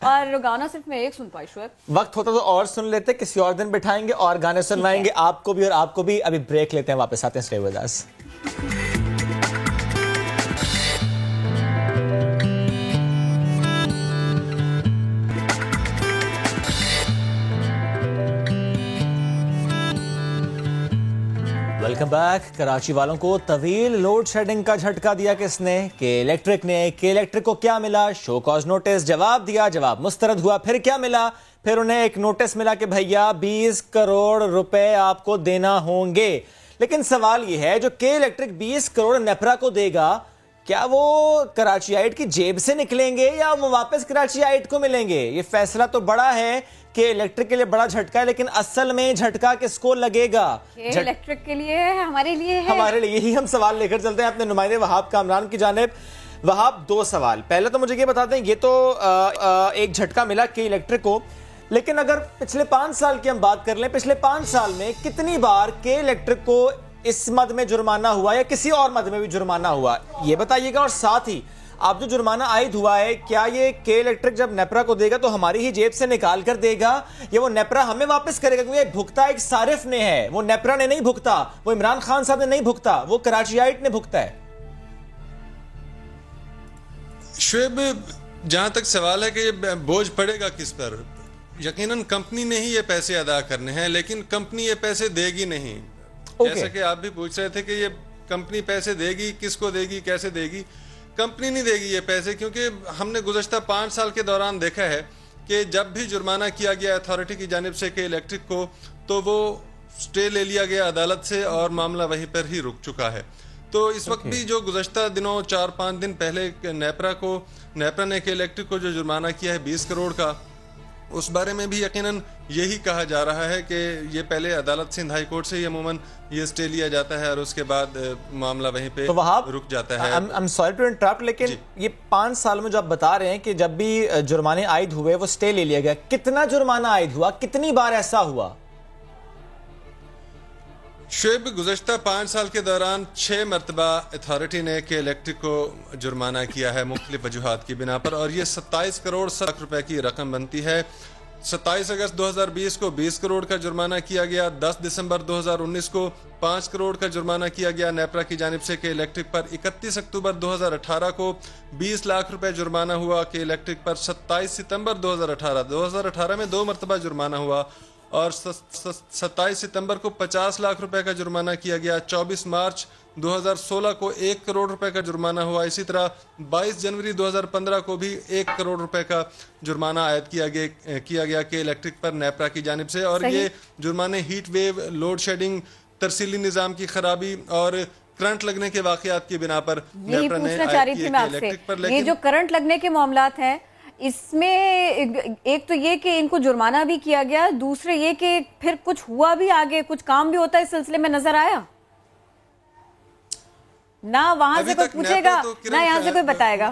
اور گانا صرف میں ایک سن پائی شعیب.
وقت ہوتا تو اور سن لیتے, کسی اور دن بٹھائیں گے اور گانے سنوائیں گے آپ کو بھی اور آپ کو بھی. ابھی بریک لیتے ہیں, واپس آتے ہیں. Stay with us. Welcome back. Karachi والوں کو طویل لوڈ شیڈنگ کا جھٹکا دیا کس نے؟ کے الیکٹرک نے. کے الیکٹرک کو کیا ملا؟ Show cause notice. جواب دیا, جواب مسترد ہوا. پھر کیا ملا؟ پھر انہیں ایک نوٹس ملا کہ بھیا 20 کروڑ روپے آپ کو دینا ہوں گے. لیکن سوال یہ ہے, جو کے الیکٹرک 20 کروڑ نیپرا کو دے گا, کیا وہ کراچیائٹ کی جیب سے نکلیں گے یا وہ واپس کراچیائٹ کو ملیں گے؟ یہ فیصلہ تو بڑا ہے کہ الیکٹرک کے لیے بڑا جھٹکا ہے, لیکن اصل میں جھٹکا کس کو لگے گا؟
الیکٹرک کے لیے ہے, ہمارے لیے ہے.
ہمارے لیے. یہی ہم سوال لے کر چلتے ہیں اپنے نمائندے وہاب کامران کی جانب. وہاب, 2 سوال. پہلے تو مجھے یہ بتا دیں, یہ تو ایک جھٹکا ملا کہ الیکٹرک کو, لیکن اگر پچھلے 5 سال کی ہم بات کر لیں, پچھلے 5 سال میں کتنی بار کے الیکٹرک کو اس مد میں جرمانہ ہوا یا کسی اور مد میں بھی جرمانہ ہوا, یہ بتائیے گا. اور ساتھ ہی آپ جو جرمانہ عائد ہوا ہے, کیا یہ کے الیکٹرک جب نیپرا کو دے گا تو ہماری ہی جیب سے نکال کر دے گا یا وہ نیپرا ہمیں واپس کرے گا؟ کیونکہ بھگتا ایک صارف نے ہے, وہ نیپرا نے نہیں بھگتا, وہ عمران خان صاحب نے نہیں بھگتا, وہ کراچیائٹ نے بھگتا ہے.
شعیب, جہاں تک سوال ہے کہ یہ بوجھ پڑے گا کس پر, یقیناً کمپنی نے ہی یہ پیسے ادا کرنے ہیں, لیکن کمپنی یہ پیسے دے گی نہیں. جیسا کہ آپ بھی پوچھ رہے تھے کہ یہ کمپنی پیسے دے گی, کس کو دے گی, کیسے دے گی. کمپنی نہیں دے گی یہ پیسے, کیونکہ ہم نے گزشتہ 5 سال کے دوران دیکھا ہے کہ جب بھی جرمانہ کیا گیا اتھارٹی کی جانب سے کہ الیکٹرک کو, تو وہ سٹے لے لیا گیا عدالت سے اور معاملہ وہیں پر ہی رک چکا ہے. تو اس وقت بھی جو گزشتہ دنوں 4-5 دن پہلے نیپرا نے کہ الیکٹرک کو جو جرمانہ کیا ہے 20 کروڑ کا, اس بارے میں بھی یقیناً یہی کہا جا رہا ہے کہ یہ پہلے عدالت سندھ ہائی کورٹ سے ہی عموماً یہ سٹے لیا جاتا ہے اور اس کے بعد معاملہ وہیں پہ رک جاتا ہے.
I'm sorry to interrupt, لیکن یہ 5 سال میں جو آپ بتا رہے ہیں کہ جب بھی جرمانے عائد ہوئے وہ سٹے لے لیا گیا, کتنا جرمانہ عائد ہوا, کتنی بار ایسا ہوا؟
شعیب, گزشتہ 5 سال کے دوران 6 مرتبہ اتھارٹی نے کہ الیکٹرک کو جرمانہ کیا ہے مختلف وجوہات کی بنا پر, اور یہ 27 کروڑ 60 روپے کی رقم بنتی ہے. 27 اگست 2020 کو 20 کروڑ کا جرمانہ کیا گیا. 10 دسمبر 2019 کو 5 کروڑ کا جرمانہ کیا گیا نیپرا کی جانب سے کہ الیکٹرک پر. 31 اکتوبر 2018 کو 20 لاکھ روپے جرمانہ ہوا کہ الیکٹرک پر. 27 ستمبر 2018 میں 2 مرتبہ جرمانہ ہوا, اور 27 ستمبر کو 50 لاکھ روپے کا جرمانہ کیا گیا. 24 مارچ 2016 کو 1 کروڑ روپے کا جرمانہ ہوا. اسی طرح 22 جنوری 2015 کو بھی 1 کروڑ روپے کا جرمانہ عائد کیا گیا کہ الیکٹرک پر نیپرا کی جانب سے. اور یہ جرمانے ہیٹ ویو, لوڈ شیڈنگ, ترسیلی نظام کی خرابی اور کرنٹ لگنے کے واقعات کی بنا پر نیپرا نے عائد کیے الیکٹرک پر.
یہ جو کرنٹ لگنے کے معاملات ہیں, اس میں ایک تو یہ کہ ان کو جرمانہ بھی کیا گیا, دوسرے یہ کہ پھر کچھ ہوا بھی, آگے کچھ کام بھی ہوتا ہے اس سلسلے میں نظر آیا؟ نہ وہاں سے کوئی پوچھے گا نہ یہاں سے کوئی بتائے گا.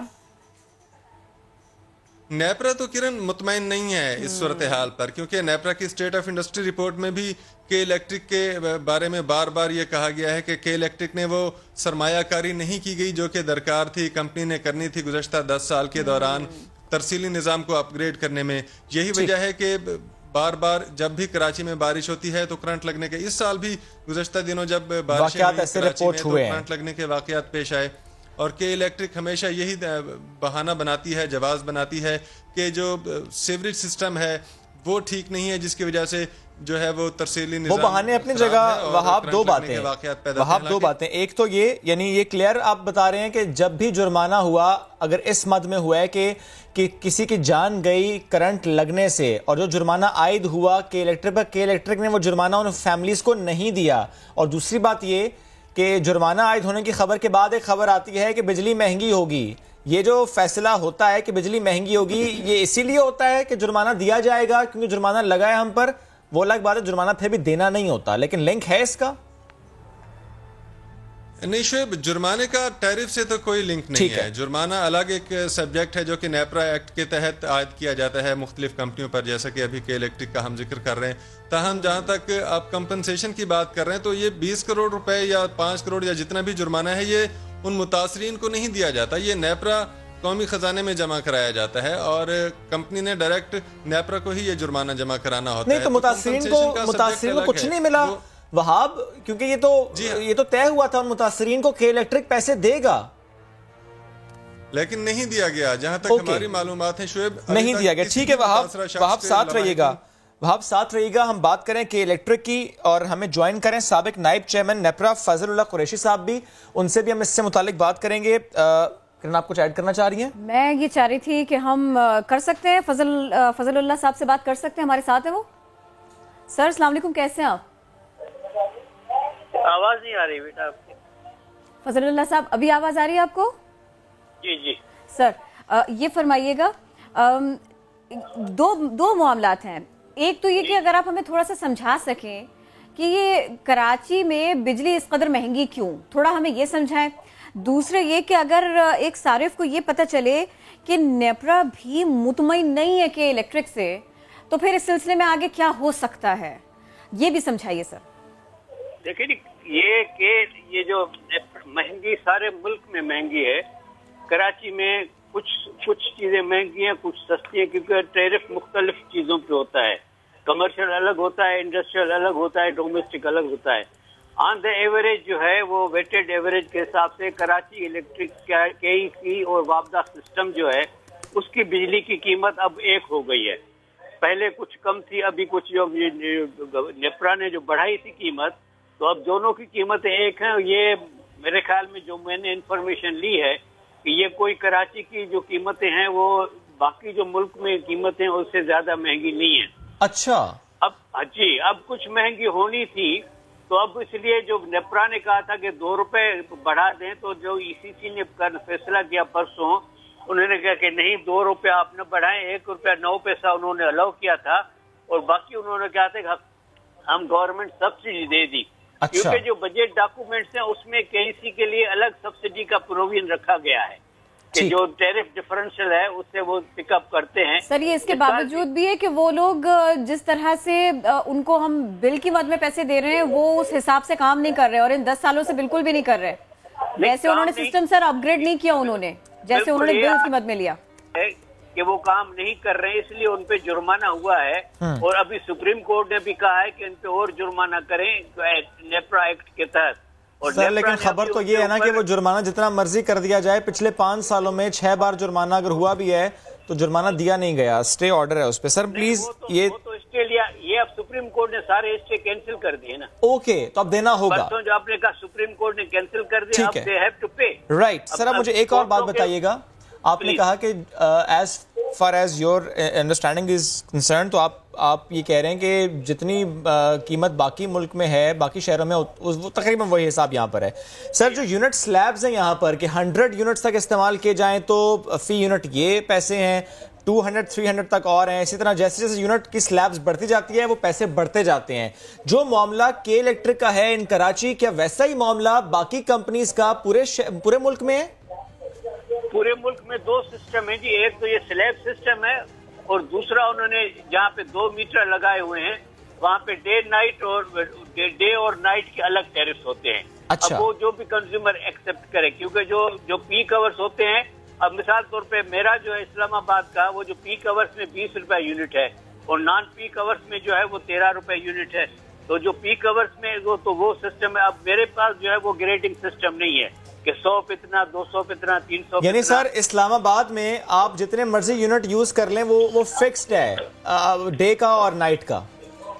نیپرا تو کرن مطمئن نہیں ہے اس صورتحال پر, کیونکہ نیپرا کی اسٹیٹ آف انڈسٹری رپورٹ میں بھی کہ الیکٹرک کے بارے میں بار بار یہ کہا گیا ہے کہ الیکٹرک نے وہ سرمایہ کاری نہیں کی گئی جو کہ درکار تھی, کمپنی نے کرنی تھی گزشتہ 10 سال کے دوران ترسیلی نظام کو اپ گریڈ کرنے میں. یہی وجہ ہے کہ بار بار جب بھی کراچی میں بارش ہوتی ہے تو کرنٹ لگنے کے, اس سال بھی گزشتہ دنوں جب بارشیں ہوئی کراچی میں تو کرنٹ لگنے کے واقعات پیش آئے, اور کہ الیکٹرک ہمیشہ یہی بہانہ بناتی ہے, جواز بناتی ہے کہ جو سیوریج سسٹم ہے وہ ٹھیک نہیں ہے, جس کی وجہ سے جو ہے وہ ترسیلی نظام, وہ
بہانے اپنی جگہ. وہاب, 2 باتیں. ایک تو یہ, یعنی یہ کلیئر آپ بتا رہے ہیں کہ جب بھی جرمانہ ہوا, اگر اس مد میں ہوا ہے کہ کسی کی جان گئی کرنٹ لگنے سے, اور جو جرمانہ عائد ہوا کہ الیکٹرک نے وہ جرمانہ ان فیملیز کو نہیں دیا. اور دوسری بات یہ کہ جرمانہ عائد ہونے کی خبر کے بعد ایک خبر آتی ہے کہ بجلی مہنگی ہوگی. یہ جو فیصلہ ہوتا ہے کہ بجلی مہنگی ہوگی, یہ اسی لیے ہوتا ہے کہ جرمانہ دیا جائے گا کیونکہ جرمانہ لگا ہے ہم پر, وہ الگ بات ہے جرمانہ پھر بھی دینا نہیں ہوتا, لیکن لنک ہے اس کا؟
نہیں شعیب, جرمانے کا ٹیرف سے تو کوئی لنک نہیں ہے. جرمانہ الگ ایک سبجیکٹ ہے جو کہ نیپرا ایکٹ کے تحت عائد کیا جاتا ہے مختلف کمپنیوں پر, جیسا کہ ابھی کہ الیکٹرک کا ہم ذکر کر رہے ہیں. تاہم جہاں تک آپ کمپنسیشن کی بات کر رہے ہیں تو یہ 20 کروڑ روپے یا 5 کروڑ یا جتنا بھی جرمانہ ہے یہ ان متاثرین کو نہیں دیا جاتا, یہ نیپرا قومی خزانے میں جمع کرایا جاتا ہے اور کمپنی نے ڈائریکٹ نیپرا کو ہی یہ جرمانہ جمع کرانا ہوتا ہے.
نہیں تو متاثرین کو کچھ نہیں ملا وہاب، کیونکہ یہ تو طے ہوا تھا ان متاثرین کو کہ الیکٹرک پیسے دے گا،
لیکن نہیں دیا گیا. جہاں تک ہماری معلومات ہیں شعیب
نہیں دیا گیا. ٹھیک ہے وہاب ساتھ رہیے گا، وہاب ساتھ رہیے گا. ہم بات کریں کہ الیکٹرک کی، اور ہمیں جوائن کریں سابق نائب چیئرمین نیپرا فضل اللہ قریشی صاحب بھی، ان سے بھی ہم اس سے متعلق بات کریں گے. کرن آپ کچھ ایڈ کرنا چاہ رہی ہیں؟
میں یہ چاہ رہی تھی کہ ہم کر سکتے ہیں فضل اللہ صاحب سے بات کر سکتے ہیں، ہمارے ساتھ ہیں وہ. سر السلام علیکم، کیسے ہیں آپ؟
آواز نہیں آ رہی بیٹا آپ کی.
فضل اللہ صاحب ابھی آواز آ رہی ہے آپ کو؟
جی جی
سر یہ فرمائیے گا، دو معاملات ہیں. ایک تو یہ کہ اگر آپ ہمیں تھوڑا سا سمجھا سکیں کہ یہ کراچی میں بجلی اس قدر مہنگی کیوں، تھوڑا ہمیں یہ سمجھائیں. دوسرے یہ کہ اگر ایک صارف کو یہ پتہ چلے کہ نیپرا بھی مطمئن نہیں ہے کہ الیکٹرک سے، تو پھر اس سلسلے میں آگے کیا ہو سکتا ہے، یہ بھی سمجھائیے سر.
دیکھیں یہ کہ یہ جو مہنگی سارے ملک میں مہنگی ہے، کراچی میں کچھ چیزیں مہنگی ہیں، کچھ سستی ہیں، کیونکہ ٹیرف مختلف چیزوں پہ ہوتا ہے. کمرشل الگ ہوتا ہے، انڈسٹریل الگ ہوتا ہے، ڈومیسٹک الگ ہوتا ہے. آن دا ایوریج جو ہے وہ ویٹڈ ایوریج کے حساب سے کراچی الیکٹرک کے سی اور وابدہ سسٹم جو ہے اس کی بجلی کی قیمت اب ایک ہو گئی ہے. پہلے کچھ کم تھی، ابھی کچھ جو نیپرا نے جو بڑھائی تھی قیمت، تو اب دونوں کی قیمتیں ایک ہیں. یہ میرے خیال میں جو میں نے انفارمیشن لی ہے کہ یہ کوئی کراچی کی جو قیمتیں ہیں وہ باقی جو ملک میں قیمتیں اس سے زیادہ مہنگی نہیں ہیں.
اچھا
اب کچھ مہنگی ہونی تھی، تو اب اس لیے جو نیپرا نے کہا تھا کہ 2 روپے بڑھا دیں، تو جو ای سی سی نے فیصلہ کیا پرسوں، انہوں نے کہا کہ نہیں 2 روپے آپ نے بڑھائیں، 1 روپیہ 9 پیسہ انہوں نے الاؤ کیا تھا، اور باقی انہوں نے کہا تھا کہ ہم گورنمنٹ سبسڈی دے دی. کیونکہ جو بجٹ ڈاکومنٹس ہیں اس میں کے سی کے لیے الگ سبسڈی کا پروویژن رکھا گیا ہے کہ جو ٹیرف ڈفرنشل ہے اس سے وہ پک اپ کرتے ہیں.
سر یہ اس کے باوجود بھی ہے کہ وہ لوگ جس طرح سے ان کو ہم بل کی مد میں پیسے دے رہے ہیں وہ اس حساب سے کام نہیں کر رہے، اور ان 10 سالوں سے بالکل بھی نہیں کر رہے. ویسے انہوں نے سسٹم سر اپ گریڈ نہیں کیا انہوں نے، جیسے انہوں نے بل کی مد میں لیا
کہ وہ کام نہیں کر رہے ہیں، اس لیے ان پہ جرمانہ ہوا ہے. اور ابھی سپریم کورٹ نے بھی کہا ہے کہ ان پہ اور جرمانہ کریں نیپرا ایکٹ کے تحت.
سر لیکن خبر تو یہ ہے نا کہ وہ جرمانہ جتنا مرضی کر دیا جائے، پچھلے 5 سالوں میں 6 بار جرمانہ اگر ہوا بھی ہے تو جرمانہ دیا نہیں گیا، اسٹے آرڈر ہے اس پہ. سر پلیز یہ
اب سپریم کورٹ نے سارے اسٹے کینسل کر دیے نا.
اوکے تو اب دینا ہوگا.
جو آپ نے کہا سپریم کورٹ نے کینسل کر دیا، اب they have to pay.
Right. Sir اب مجھے ایک اور بات بتائیے گا، آپ نے کہا کہ as far as your understanding is concern, تو آپ یہ کہہ رہے ہیں کہ جتنی قیمت باقی ملک میں ہے، باقی شہروں میں، وہ تقریباً وہی حساب یہاں پر ہے. سر جو یونٹ سلیبز ہیں یہاں پر کہ 100 یونٹس تک استعمال کیے جائیں تو فی یونٹ یہ پیسے ہیں، 200 300 تک اور ہیں. اسی طرح جیسے جیسے یونٹ کی سلیبز بڑھتی جاتی ہے وہ پیسے بڑھتے جاتے ہیں. جو معاملہ کے الیکٹرک کا ہے ان کراچی، کیا ویسا ہی معاملہ باقی کمپنیز کا پورے ملک میں ہے؟
پورے ملک میں 2 سسٹم ہیں جی. ایک تو یہ سلیب سسٹم ہے، اور دوسرا انہوں نے جہاں پہ 2 میٹر لگائے ہوئے ہیں وہاں پہ ڈے اور نائٹ کے الگ ٹیرفز ہوتے ہیں. اب وہ جو بھی کنزیومر ایکسپٹ کرے، کیونکہ جو پیک آورز ہوتے ہیں، اب مثال طور پہ میرا جو ہے اسلام آباد کا وہ جو پیک آورز میں 20 روپے یونٹ ہے، اور نان پیک آورز میں جو ہے وہ 13 روپے یونٹ ہے. تو جو پیک آورز میں وہ سسٹم ہے. اب میرے پاس جو ہے وہ گریڈنگ سسٹم نہیں ہے کہ 100 پہ اتنا، 200 پہ اتنا، 300 پہ.
یعنی سر اسلام آباد میں آپ جتنے مرضی یونٹ یوز کر لیں وہ فکسڈ ہے ڈے کا اور نائٹ کا؟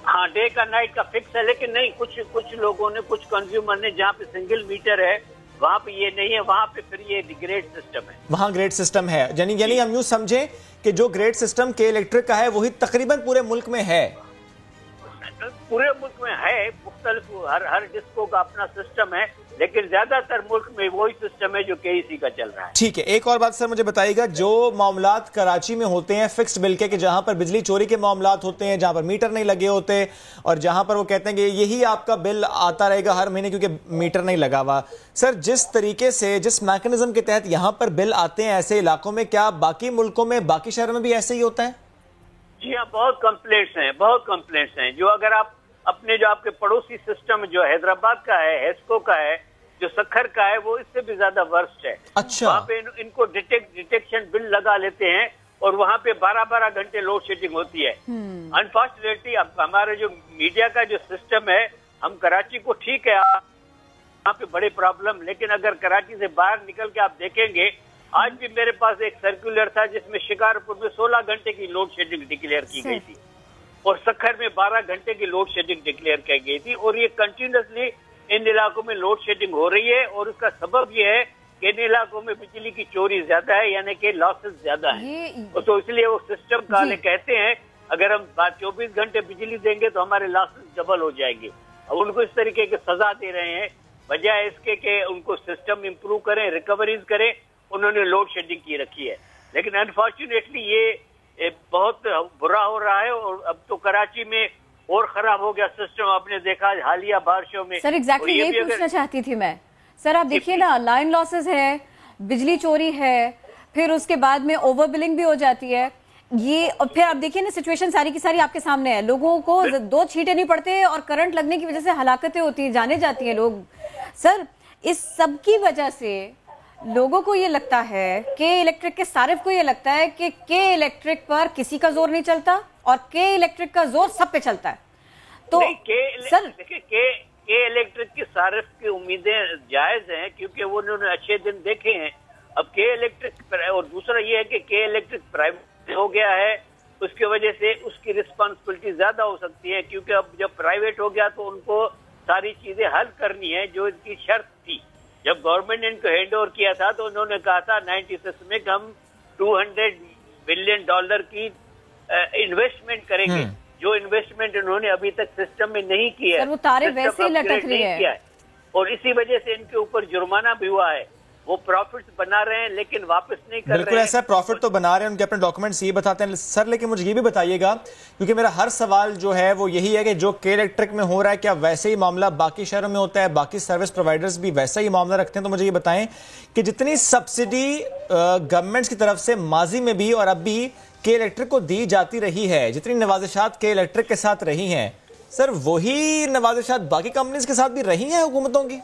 ہاں ڈے کا نائٹ کا فکس ہے، لیکن نہیں کچھ لوگوں نے، کچھ کنزیومر نے جہاں پہ سنگل میٹر ہے وہاں پہ یہ نہیں ہے، وہاں پہ پھر یہ گریڈ سسٹم ہے.
وہاں گریڈ سسٹم ہے. یعنی ہم یوں سمجھیں کہ جو گریڈ سسٹم کے الیکٹرک کا ہے وہی تقریباً پورے ملک میں ہے.
پورے ملک میں ہے، مختلف ہر ڈسکو کا اپنا سسٹم ہے، لیکن زیادہ تر ملک میں وہی سسٹم ہے جو کے ای سی کا چل رہا ہے.
ٹھیک ہے. ایک اور بات سر مجھے بتائیے گا، جو معاملات کراچی میں ہوتے ہیں فکسڈ بل کے، کہ جہاں پر بجلی چوری کے معاملات ہوتے ہیں، جہاں پر میٹر نہیں لگے ہوتے، اور جہاں پر وہ کہتے ہیں کہ یہی آپ کا بل آتا رہے گا ہر مہینے کیونکہ میٹر نہیں لگا ہوا. سر جس طریقے سے، جس میکنزم کے تحت یہاں پر بل آتے ہیں ایسے علاقوں میں، کیا باقی ملکوں میں، باقی شہروں میں بھی ایسے ہی ہوتا ہے؟
جی ہاں، بہت کمپلینٹس ہیں. جو اگر آپ اپنے جو آپ کے پڑوسی سسٹم جو حیدرآباد کا ہے، ہیسکو کا ہے، جو سکھر کا ہے وہ اس سے بھی زیادہ ورسٹ ہے.
اچھا.
وہاں پہ ان کو ڈیٹیکشن بل لگا لیتے ہیں اور وہاں پہ 12 گھنٹے لوڈ شیڈنگ ہوتی ہے. انفارچونیٹلی اب ہمارا جو میڈیا کا جو سسٹم ہے, ہم کراچی کو ٹھیک ہے وہاں پہ بڑے پرابلم, لیکن اگر کراچی سے باہر نکل کے آپ دیکھیں گے, آج بھی میرے پاس ایک سرکولر تھا جس میں شکارپور میں 16 گھنٹے کی لوڈ شیڈنگ ڈکلیئر کی گئی تھی اور سکھر میں 12 گھنٹے کی لوڈ شیڈنگ ڈکلیئر کی گئی تھی. اور یہ کنٹینیوسلی ان علاقوں میں لوڈ شیڈنگ ہو رہی ہے اور اس کا سبب یہ ہے کہ ان علاقوں میں بجلی کی چوری زیادہ ہے, یعنی کہ لاسز زیادہ ہیں. تو اس لیے وہ سسٹم کالے کہتے ہیں اگر ہم 24 گھنٹے بجلی دیں گے تو ہمارے لاسز ڈبل ہو جائیں گے. اب ان کو اس طریقے کی سزا دے رہے ہیں بجائے اس کے کہ ان کو سسٹم امپروو کریں, ریکوریز کریں. انہوں نے لوڈ شیڈنگ کی رکھی ہے, لیکن انفارچونیٹلی یہ بہت برا ہو رہا ہے. اور اب تو کراچی میں اور خراب ہو گیا سسٹم, آپ نے دیکھا حالیہ بارشوں میں.
سر ایگزیکٹلی یہی پوچھنا چاہتی تھی میں. سر آپ دیکھیے نا, لائن لاسز ہے, بجلی چوری ہے, پھر اس کے بعد میں اوور بلنگ بھی ہو جاتی ہے. یہ پھر آپ دیکھیے نا سچویشن ساری کی ساری آپ کے سامنے ہے. لوگوں کو 2 چھینٹے نہیں پڑتے اور کرنٹ لگنے کی وجہ سے ہلاکتیں ہوتی ہیں, جانے جاتی ہیں لوگ. سر اس سب کی وجہ سے لوگوں کو یہ لگتا ہے کہ الیکٹرک کے صارف کو یہ لگتا ہے کہ کے الیکٹرک پر کسی کا زور نہیں چلتا اور کے الیکٹرک کا زور سب پہ چلتا ہے. تو سر
کے الیکٹرک کی صارف کی امیدیں جائز ہیں کیونکہ وہ انہوں نے اچھے دن دیکھے ہیں. اب کے الیکٹرک اور دوسرا یہ ہے کہ کے الیکٹرک پرائیویٹ ہو گیا ہے, اس کی وجہ سے اس کی رسپانسبلٹی زیادہ ہو سکتی ہے کیونکہ اب جب پرائیویٹ ہو گیا تو ان کو ساری چیزیں حل کرنی ہے جو ان کی شرط تھی. جب گورنمنٹ نے ان کو ہینڈ اوور کیا تھا تو انہوں نے کہا تھا 96 میں کہ ہم $200 بلین کی انویسٹمنٹ کریں گے, جو انویسٹمنٹ انہوں نے ابھی تک سسٹم میں نہیں کیا ہے.
وہ تارے ویسے ہی لٹک رہی ہے
اور اسی وجہ سے ان کے اوپر جرمانہ بھی ہوا ہے. وہ پروفٹس بنا رہے ہیں لیکن واپس نہیں کر رہے ہیں.
بالکل ایسا پروفٹ تو بنا رہے ہیں, ان کے اپنے ڈاکومنٹس یہ بتاتے ہیں. سر لیکن مجھے یہ بھی بتائیے گا, کیونکہ میرا ہر سوال جو ہے وہ یہی ہے کہ جو کے الیکٹرک میں ہو رہا ہے کیا ویسے ہی معاملہ باقی شہروں میں ہوتا ہے, باقی سروس پرووائڈرز بھی ویسا ہی معاملہ رکھتے ہیں؟ تو مجھے یہ بتائیں کہ جتنی سبسڈی گورنمنٹس کی طرف سے ماضی میں بھی اور اب بھی کے الیکٹرک کو دی جاتی رہی ہے, جتنی نوازشات کے الیکٹرک کے ساتھ رہی ہیں, سر وہی نوازشات باقی کمپنیز کے ساتھ بھی رہی ہیں حکومتوں کی؟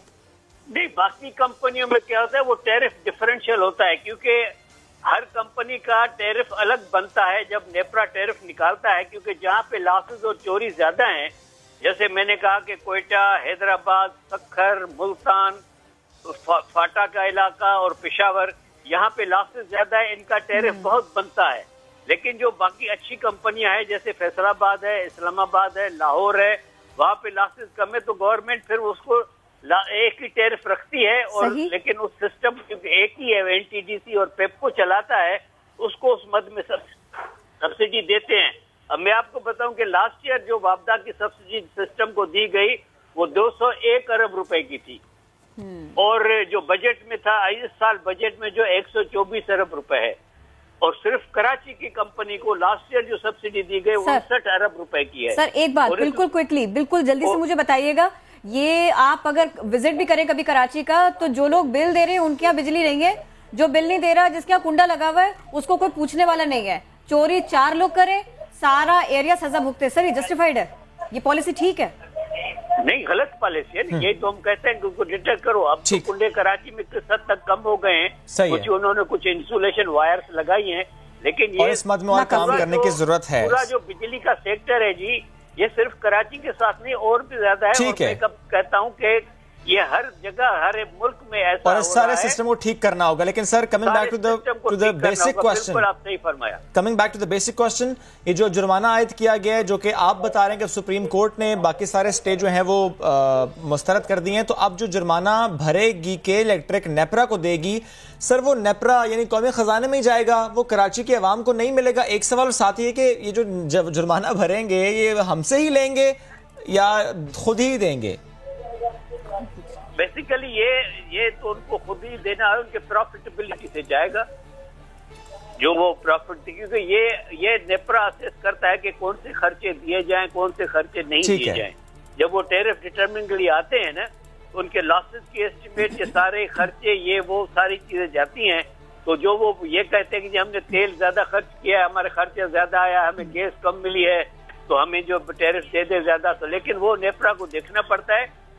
نہیں, باقی کمپنیوں میں کیا ہوتا ہے وہ ٹیرف ڈفرینشیل ہوتا ہے کیونکہ ہر کمپنی کا ٹیرف الگ بنتا ہے جب نیپرا ٹیرف نکالتا ہے. کیونکہ جہاں پہ لاسز اور چوری زیادہ ہیں, جیسے میں نے کہا کہ کوئٹہ, حیدرآباد, سکھر, ملتان, فاٹا کا علاقہ اور پشاور, یہاں پہ لاسز زیادہ ہے, ان کا ٹیرف بہت بنتا ہے. لیکن جو باقی اچھی کمپنیاں ہیں جیسے فیصل آباد ہے, اسلام آباد ہے, لاہور ہے, وہاں پہ لاسز کم ہے تو گورنمنٹ پھر اس کو ایک ہی ٹیرف رکھتی ہے. اور لیکن اس سسٹم ایک ہی ہے, این ٹی ڈی سی اور پیپ کو چلاتا ہے, اس کو اس مد میں سبسڈی دیتے ہیں. اب میں آپ کو بتاؤں کہ لاسٹ ایئر جو وابدہ کی سبسڈی سسٹم کو دی گئی وہ 201 ارب روپے کی تھی, اور جو بجٹ میں تھا اس سال بجٹ میں جو 124 ارب روپے ہے, اور صرف کراچی کی کمپنی کو لاسٹ ایئر جو سبسڈی دی گئی 59 ارب روپے کی ہے.
سر ایک بات بالکل کوئکلی, بالکل جلدی سے مجھے بتائیے گا, یہ آپ اگر وزٹ بھی کریں کبھی کراچی کا تو جو لوگ بل دے رہے ہیں ان کے یہاں بجلی نہیں ہے, جو بل نہیں دے رہا جس کے یہاں کنڈا لگا ہوا ہے اس کو کوئی پوچھنے والا نہیں ہے. چوری 4 لوگ کریں, سارا ایریا سزا بھگتے. سر یہ جسٹیفائیڈ ہے, یہ پالیسی ٹھیک ہے؟
نہیں, غلط پالیسی ہے. یہ تو ہم کہتے ہیں کہ اس کو ڈیٹیکٹ کرو. اب تو کنڈے کراچی میں کس حد تک کم ہو گئے ہیں, کچھ انہوں نے کچھ انسولیشن وائرس لگائی ہیں, لیکن یہ
اس مد میں اور کام کرنے کی ضرورت ہے.
پورا جو بجلی کا سیکٹر ہے جی, یہ صرف کراچی کے ساتھ نہیں اور بھی زیادہ ہے. اور میں کہتا ہوں کہ یہ ہر جگہ ہر ملک میں ایسا
اور اس سارے سسٹم کو ٹھیک کرنا ہوگا. لیکن sir coming back to the basic question,
بالکل آپ صحیح فرمایا,
coming back to the basic question, یہ جو جرمانہ عائد کیا گیا ہے جو کہ آپ بتا رہے ہیں کہ سپریم کورٹ نے باقی سارے اسٹے جو ہیں وہ مسترد کر دی ہیں, تو اب جو جرمانہ بھرے گی کے الیکٹرک نیپرا کو دے گی, سر وہ نیپرا یعنی قومی خزانے میں ہی جائے گا, وہ کراچی کے عوام کو نہیں ملے گا؟ ایک سوال ساتھ یہ کہ یہ جو جرمانہ بھریں گے یہ ہم سے ہی لیں گے یا خود ہی دیں گے؟
بیسیکلی یہ تو ان کو خود ہی دینا ہے, ان کے پروفیٹیبلٹی سے جائے گا جو وہ پروفٹ, کیونکہ یہ نیپرا اسیس کرتا ہے کہ کون سے خرچے دیے جائیں کون سے خرچے نہیں دیے جائیں. جب وہ ٹیرف ڈٹرمنگ کے لیے آتے ہیں نا, ان کے لاسز کی ایسٹیمیٹ کے سارے خرچے یہ وہ ساری چیزیں جاتی ہیں, تو جو وہ یہ کہتے ہیں کہ جی ہم نے تیل زیادہ خرچ کیا ہے, ہمارے خرچے زیادہ آیا, ہمیں گیس کم ملی ہے تو ہمیں جو ٹیرف دے دے زیادہ, تو لیکن وہ نیپرا کو دیکھنا پڑتا ہے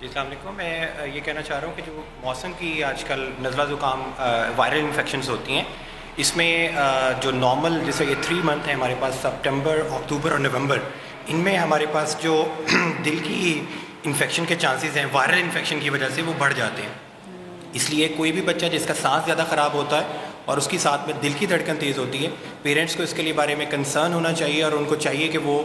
جی السلام علیکم. میں یہ کہنا چاہ رہا ہوں کہ جو موسم کی آج کل نزلہ زکام وائرل انفیکشنز ہوتی ہیں، اس میں جو نارمل جیسے یہ 3 منتھ ہیں ہمارے پاس، سپٹمبر، اکتوبر اور نومبر، ان میں ہمارے پاس جو دل کی انفیکشن کے چانسز ہیں وائرل انفیکشن کی وجہ سے وہ بڑھ جاتے ہیں. اس لیے کوئی بھی بچہ جس کا سانس زیادہ خراب ہوتا ہے اور اس کی ساتھ میں دل کی دھڑکن تیز ہوتی ہے، پیرنٹس کو اس کے لیے بارے میں کنسرن ہونا چاہیے اور ان کو چاہیے کہ وہ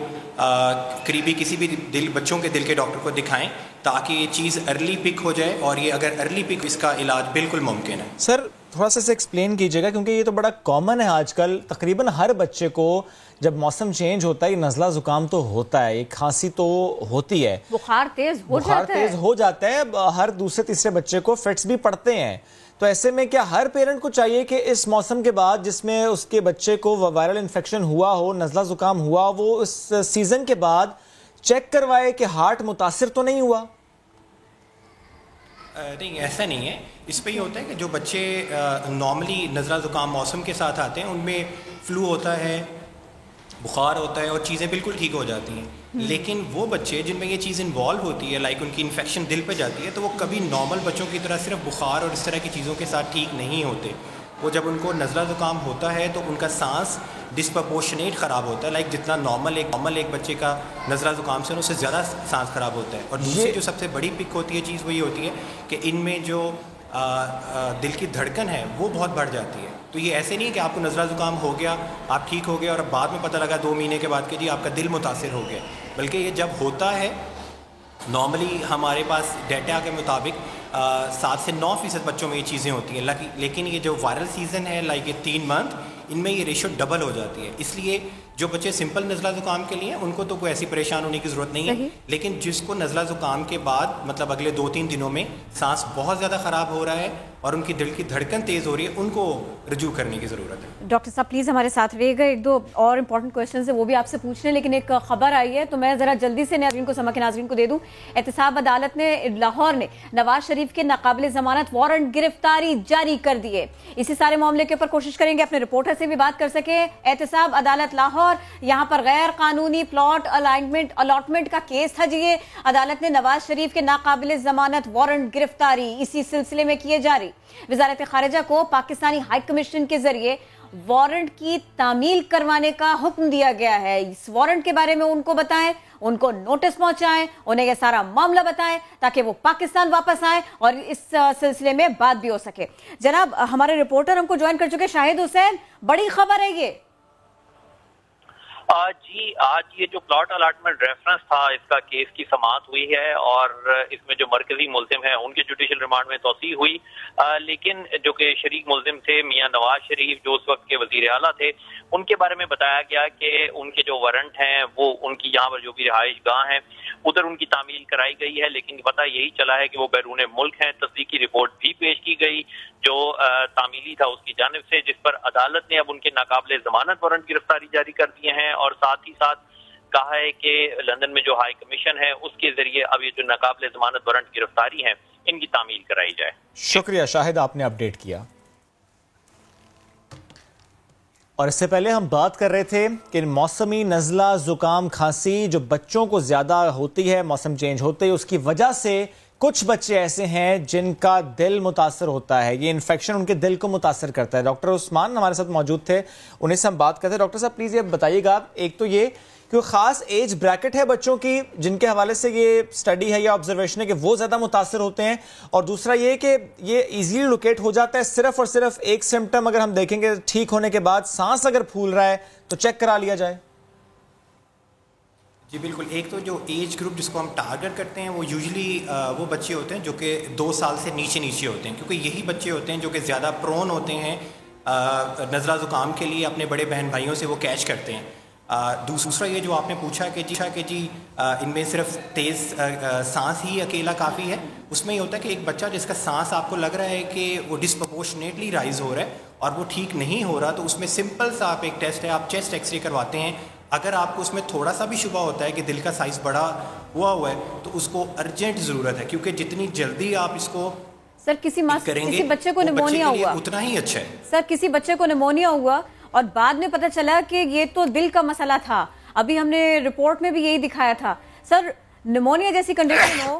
قریبی کسی بھی بچوں کے دل کے ڈاکٹر کو دکھائیں تاکہ یہ چیز ارلی پک ہو جائے، اور یہ اگر ارلی پک اس کا علاج بالکل ممکن ہے.
سر تھوڑا سا اسے ایکسپلین کیجیے گا، کیونکہ یہ تو بڑا کامن ہے آج کل، تقریباً ہر بچے کو جب موسم چینج ہوتا ہے یہ نزلہ زکام تو ہوتا ہے، ایک کھانسی تو ہوتی ہے،
بخار تیز
ہو جاتا ہے، ہر دوسرے تیسرے بچے کو فٹس بھی پڑتے ہیں. تو ایسے میں کیا ہر پیرنٹ کو چاہیے کہ اس موسم کے بعد جس میں اس کے بچے کو وائرل انفیکشن ہوا ہو، نزلہ زکام ہوا، وہ اس سیزن کے بعد چیک کروائے کہ ہارٹ متاثر تو نہیں ہوا؟
نہیں، ایسا نہیں ہے. اس پہ یہ ہوتا ہے کہ جو بچے نارملی نزلہ زکام موسم کے ساتھ آتے ہیں ان میں فلو ہوتا ہے، بخار ہوتا ہے اور چیزیں بالکل ٹھیک ہو جاتی ہیں. لیکن وہ بچے جن میں یہ چیز انوالو ہوتی ہے، لائک ان کی انفیکشن دل پہ جاتی ہے، تو وہ کبھی نارمل بچوں کی طرح صرف بخار اور اس طرح کی چیزوں کے ساتھ ٹھیک نہیں ہوتے. وہ جب ان کو نزلہ زکام ہوتا ہے تو ان کا سانس ڈسپرپورشنیٹ خراب ہوتا ہے، لائک جتنا نارمل ایک بچے کا نزلہ زکام سے اس سے زیادہ سانس خراب ہوتا ہے. اور دوسری جو سب سے بڑی پک ہوتی ہے چیز وہ یہ ہوتی ہے کہ ان میں جو دل کی دھڑکن ہے وہ بہت بڑھ جاتی ہے. تو یہ ایسے نہیں کہ آپ کو نزلہ زکام ہو گیا، آپ ٹھیک ہو گئے اور بعد میں پتہ لگا 2 مہینے کے بعد کہ جی آپ کا دل متاثر ہو گیا، بلکہ یہ جب ہوتا ہے نارملی ہمارے پاس ڈیٹا کے مطابق 7 سے 9% بچوں میں یہ چیزیں ہوتی ہیں. لیکن یہ جو وائرل سیزن ہے لائک یہ 3 منتھ، ان میں یہ ریشو ڈبل ہو جاتی ہے. اس لیے جو بچے سمپل نزلہ زکام کے لیے ان کو تو کوئی ایسی پریشان ہونے کی ضرورت نہیں ہے. لیکن جس کو نزلہ زکام کے بعد مطلب اگلے 2-3 دنوں میں سانس بہت زیادہ خراب ہو رہا ہے اور ان کی دل کی دھڑکن تیز ہو رہی ہے، ان کو رجوع کرنے کی ضرورت ہے.
ڈاکٹر صاحب پلیز ہمارے ساتھ رہیے گا، 1-2 اور امپورٹنٹ کویشچنز ہیں وہ بھی آپ سے پوچھنے، لیکن ایک خبر آئی ہے تو میں ذرا جلدی سے ناظرین کو سما کے ناظرین کو دے دوں. احتساب عدالت نے لاہور نے نواز شریف کے ناقابل ضمانت وارنٹ گرفتاری جاری کر دیے. اسی سارے معاملے کے اوپر کوشش کریں گے اپنے رپورٹر سے بھی بات کر سکیں. احتساب عدالت لاہور، یہاں پر غیر قانونی پلاٹ الاٹمنٹ کا کیس تھا. جی عدالت نے نواز شریف کے ناقابل ضمانت وارنٹ گرفتاری اسی سلسلے میں کیے جاری. وزارت خارجہ کو پاکستانی ہائی کمیشن کے ذریعے وارنٹ کی تعمیل کروانے کا حکم دیا گیا ہے. اس وارنٹ کے بارے میں ان کو بتائیں، ان کو نوٹس پہنچائیں، انہیں یہ سارا معاملہ بتائیں تاکہ وہ پاکستان واپس آئیں اور اس سلسلے میں بات بھی ہو سکے. جناب ہمارے رپورٹر ہم کو جوائن کر چکے شاہد حسین، بڑی خبر ہے یہ.
جی آج یہ جو پلاٹ الاٹمنٹ ریفرنس تھا اس کا کیس کی سماعت ہوئی ہے اور اس میں جو مرکزی ملزم ہیں ان کے جوڈیشل ریمانڈ میں توسیع ہوئی. لیکن جو کہ شریک ملزم تھے میاں نواز شریف جو اس وقت کے وزیر اعلیٰ تھے، ان کے بارے میں بتایا گیا کہ ان کے جو وارنٹ ہیں وہ ان کی یہاں پر جو بھی رہائش گاہ ہیں ادھر ان کی تعمیل کرائی گئی ہے. لیکن پتہ یہی چلا ہے کہ وہ بیرون ملک ہیں. تصدیقی رپورٹ بھی پیش کی گئی جو تعمیلی تھا اس کی جانب سے، جس پر عدالت نے اب ان کے ناقابل ضمانت وارنٹ گرفتاری جاری کر دیے ہیں اور ساتھ ہی ساتھ کہا ہے کہ لندن میں جو ہائی کمیشن ہے اس کے ذریعے اب یہ جو ناقابل ضمانت وارنٹ گرفتاری ہیں ان کی تعمیل کرائی جائے.
شکریہ شاہد، آپ نے اپڈیٹ کیا. اور اس سے پہلے ہم بات کر رہے تھے کہ موسمی نزلہ زکام کھانسی جو بچوں کو زیادہ ہوتی ہے موسم چینج ہوتے ہی، اس کی وجہ سے کچھ بچے ایسے ہیں جن کا دل متاثر ہوتا ہے، یہ انفیکشن ان کے دل کو متاثر کرتا ہے. ڈاکٹر عثمان ہمارے ساتھ موجود تھے، انہیں سے ہم بات کرتے ہیں. ڈاکٹر صاحب پلیز یہ بتائیے گا، ایک تو یہ کہ خاص ایج بریکٹ ہے بچوں کی جن کے حوالے سے یہ سٹڈی ہے یا آبزرویشن ہے کہ وہ زیادہ متاثر ہوتے ہیں، اور دوسرا یہ کہ یہ ایزیلی لوکیٹ ہو جاتا ہے صرف اور صرف ایک سمٹم اگر ہم دیکھیں گے ٹھیک ہونے کے بعد سانس اگر پھول رہا ہے تو چیک کرا لیا جائے.
جی بالکل. ایک تو جو ایج گروپ جس کو ہم ٹارگٹ کرتے ہیں وہ یوزلی وہ بچے ہوتے ہیں جو کہ 2 سال سے نیچے ہوتے ہیں، کیونکہ یہی بچے ہوتے ہیں جو کہ زیادہ پرون ہوتے ہیں نزلہ زکام کے لیے، اپنے بڑے بہن بھائیوں سے وہ کیچ کرتے ہیں. دوسرا یہ جو آپ نے پوچھا کہ جی ان میں صرف تیز سانس ہی اکیلا کافی ہے، اس میں یہ ہوتا ہے کہ ایک بچہ جس کا سانس آپ کو لگ رہا ہے کہ وہ ڈسپرپورشنیٹلی رائز ہو رہا ہے اور وہ ٹھیک نہیں ہو رہا، تو اس میں سمپل سا آپ ایک ٹیسٹ ہے، آپ چیسٹ ایکس رے کرواتے ہیں. اگر آپ کو اس میں تھوڑا سا بھی شبہ ہوتا ہے کہ دل کا سائز بڑا ہوا ہے تو اس کو ارجنٹ ضرورت ہے، کیونکہ جتنی جلدی آپ اس کو
سر کسی بچے کو نمونیا ہوا
اتنا ہی اچھا ہے.
سر کسی بچے کو نمونیا ہوا اور بعد میں پتہ چلا کہ یہ تو دل کا مسئلہ تھا، ابھی ہم نے رپورٹ میں بھی یہی دکھایا تھا. سر نمونیا جیسی کنڈیشن ہو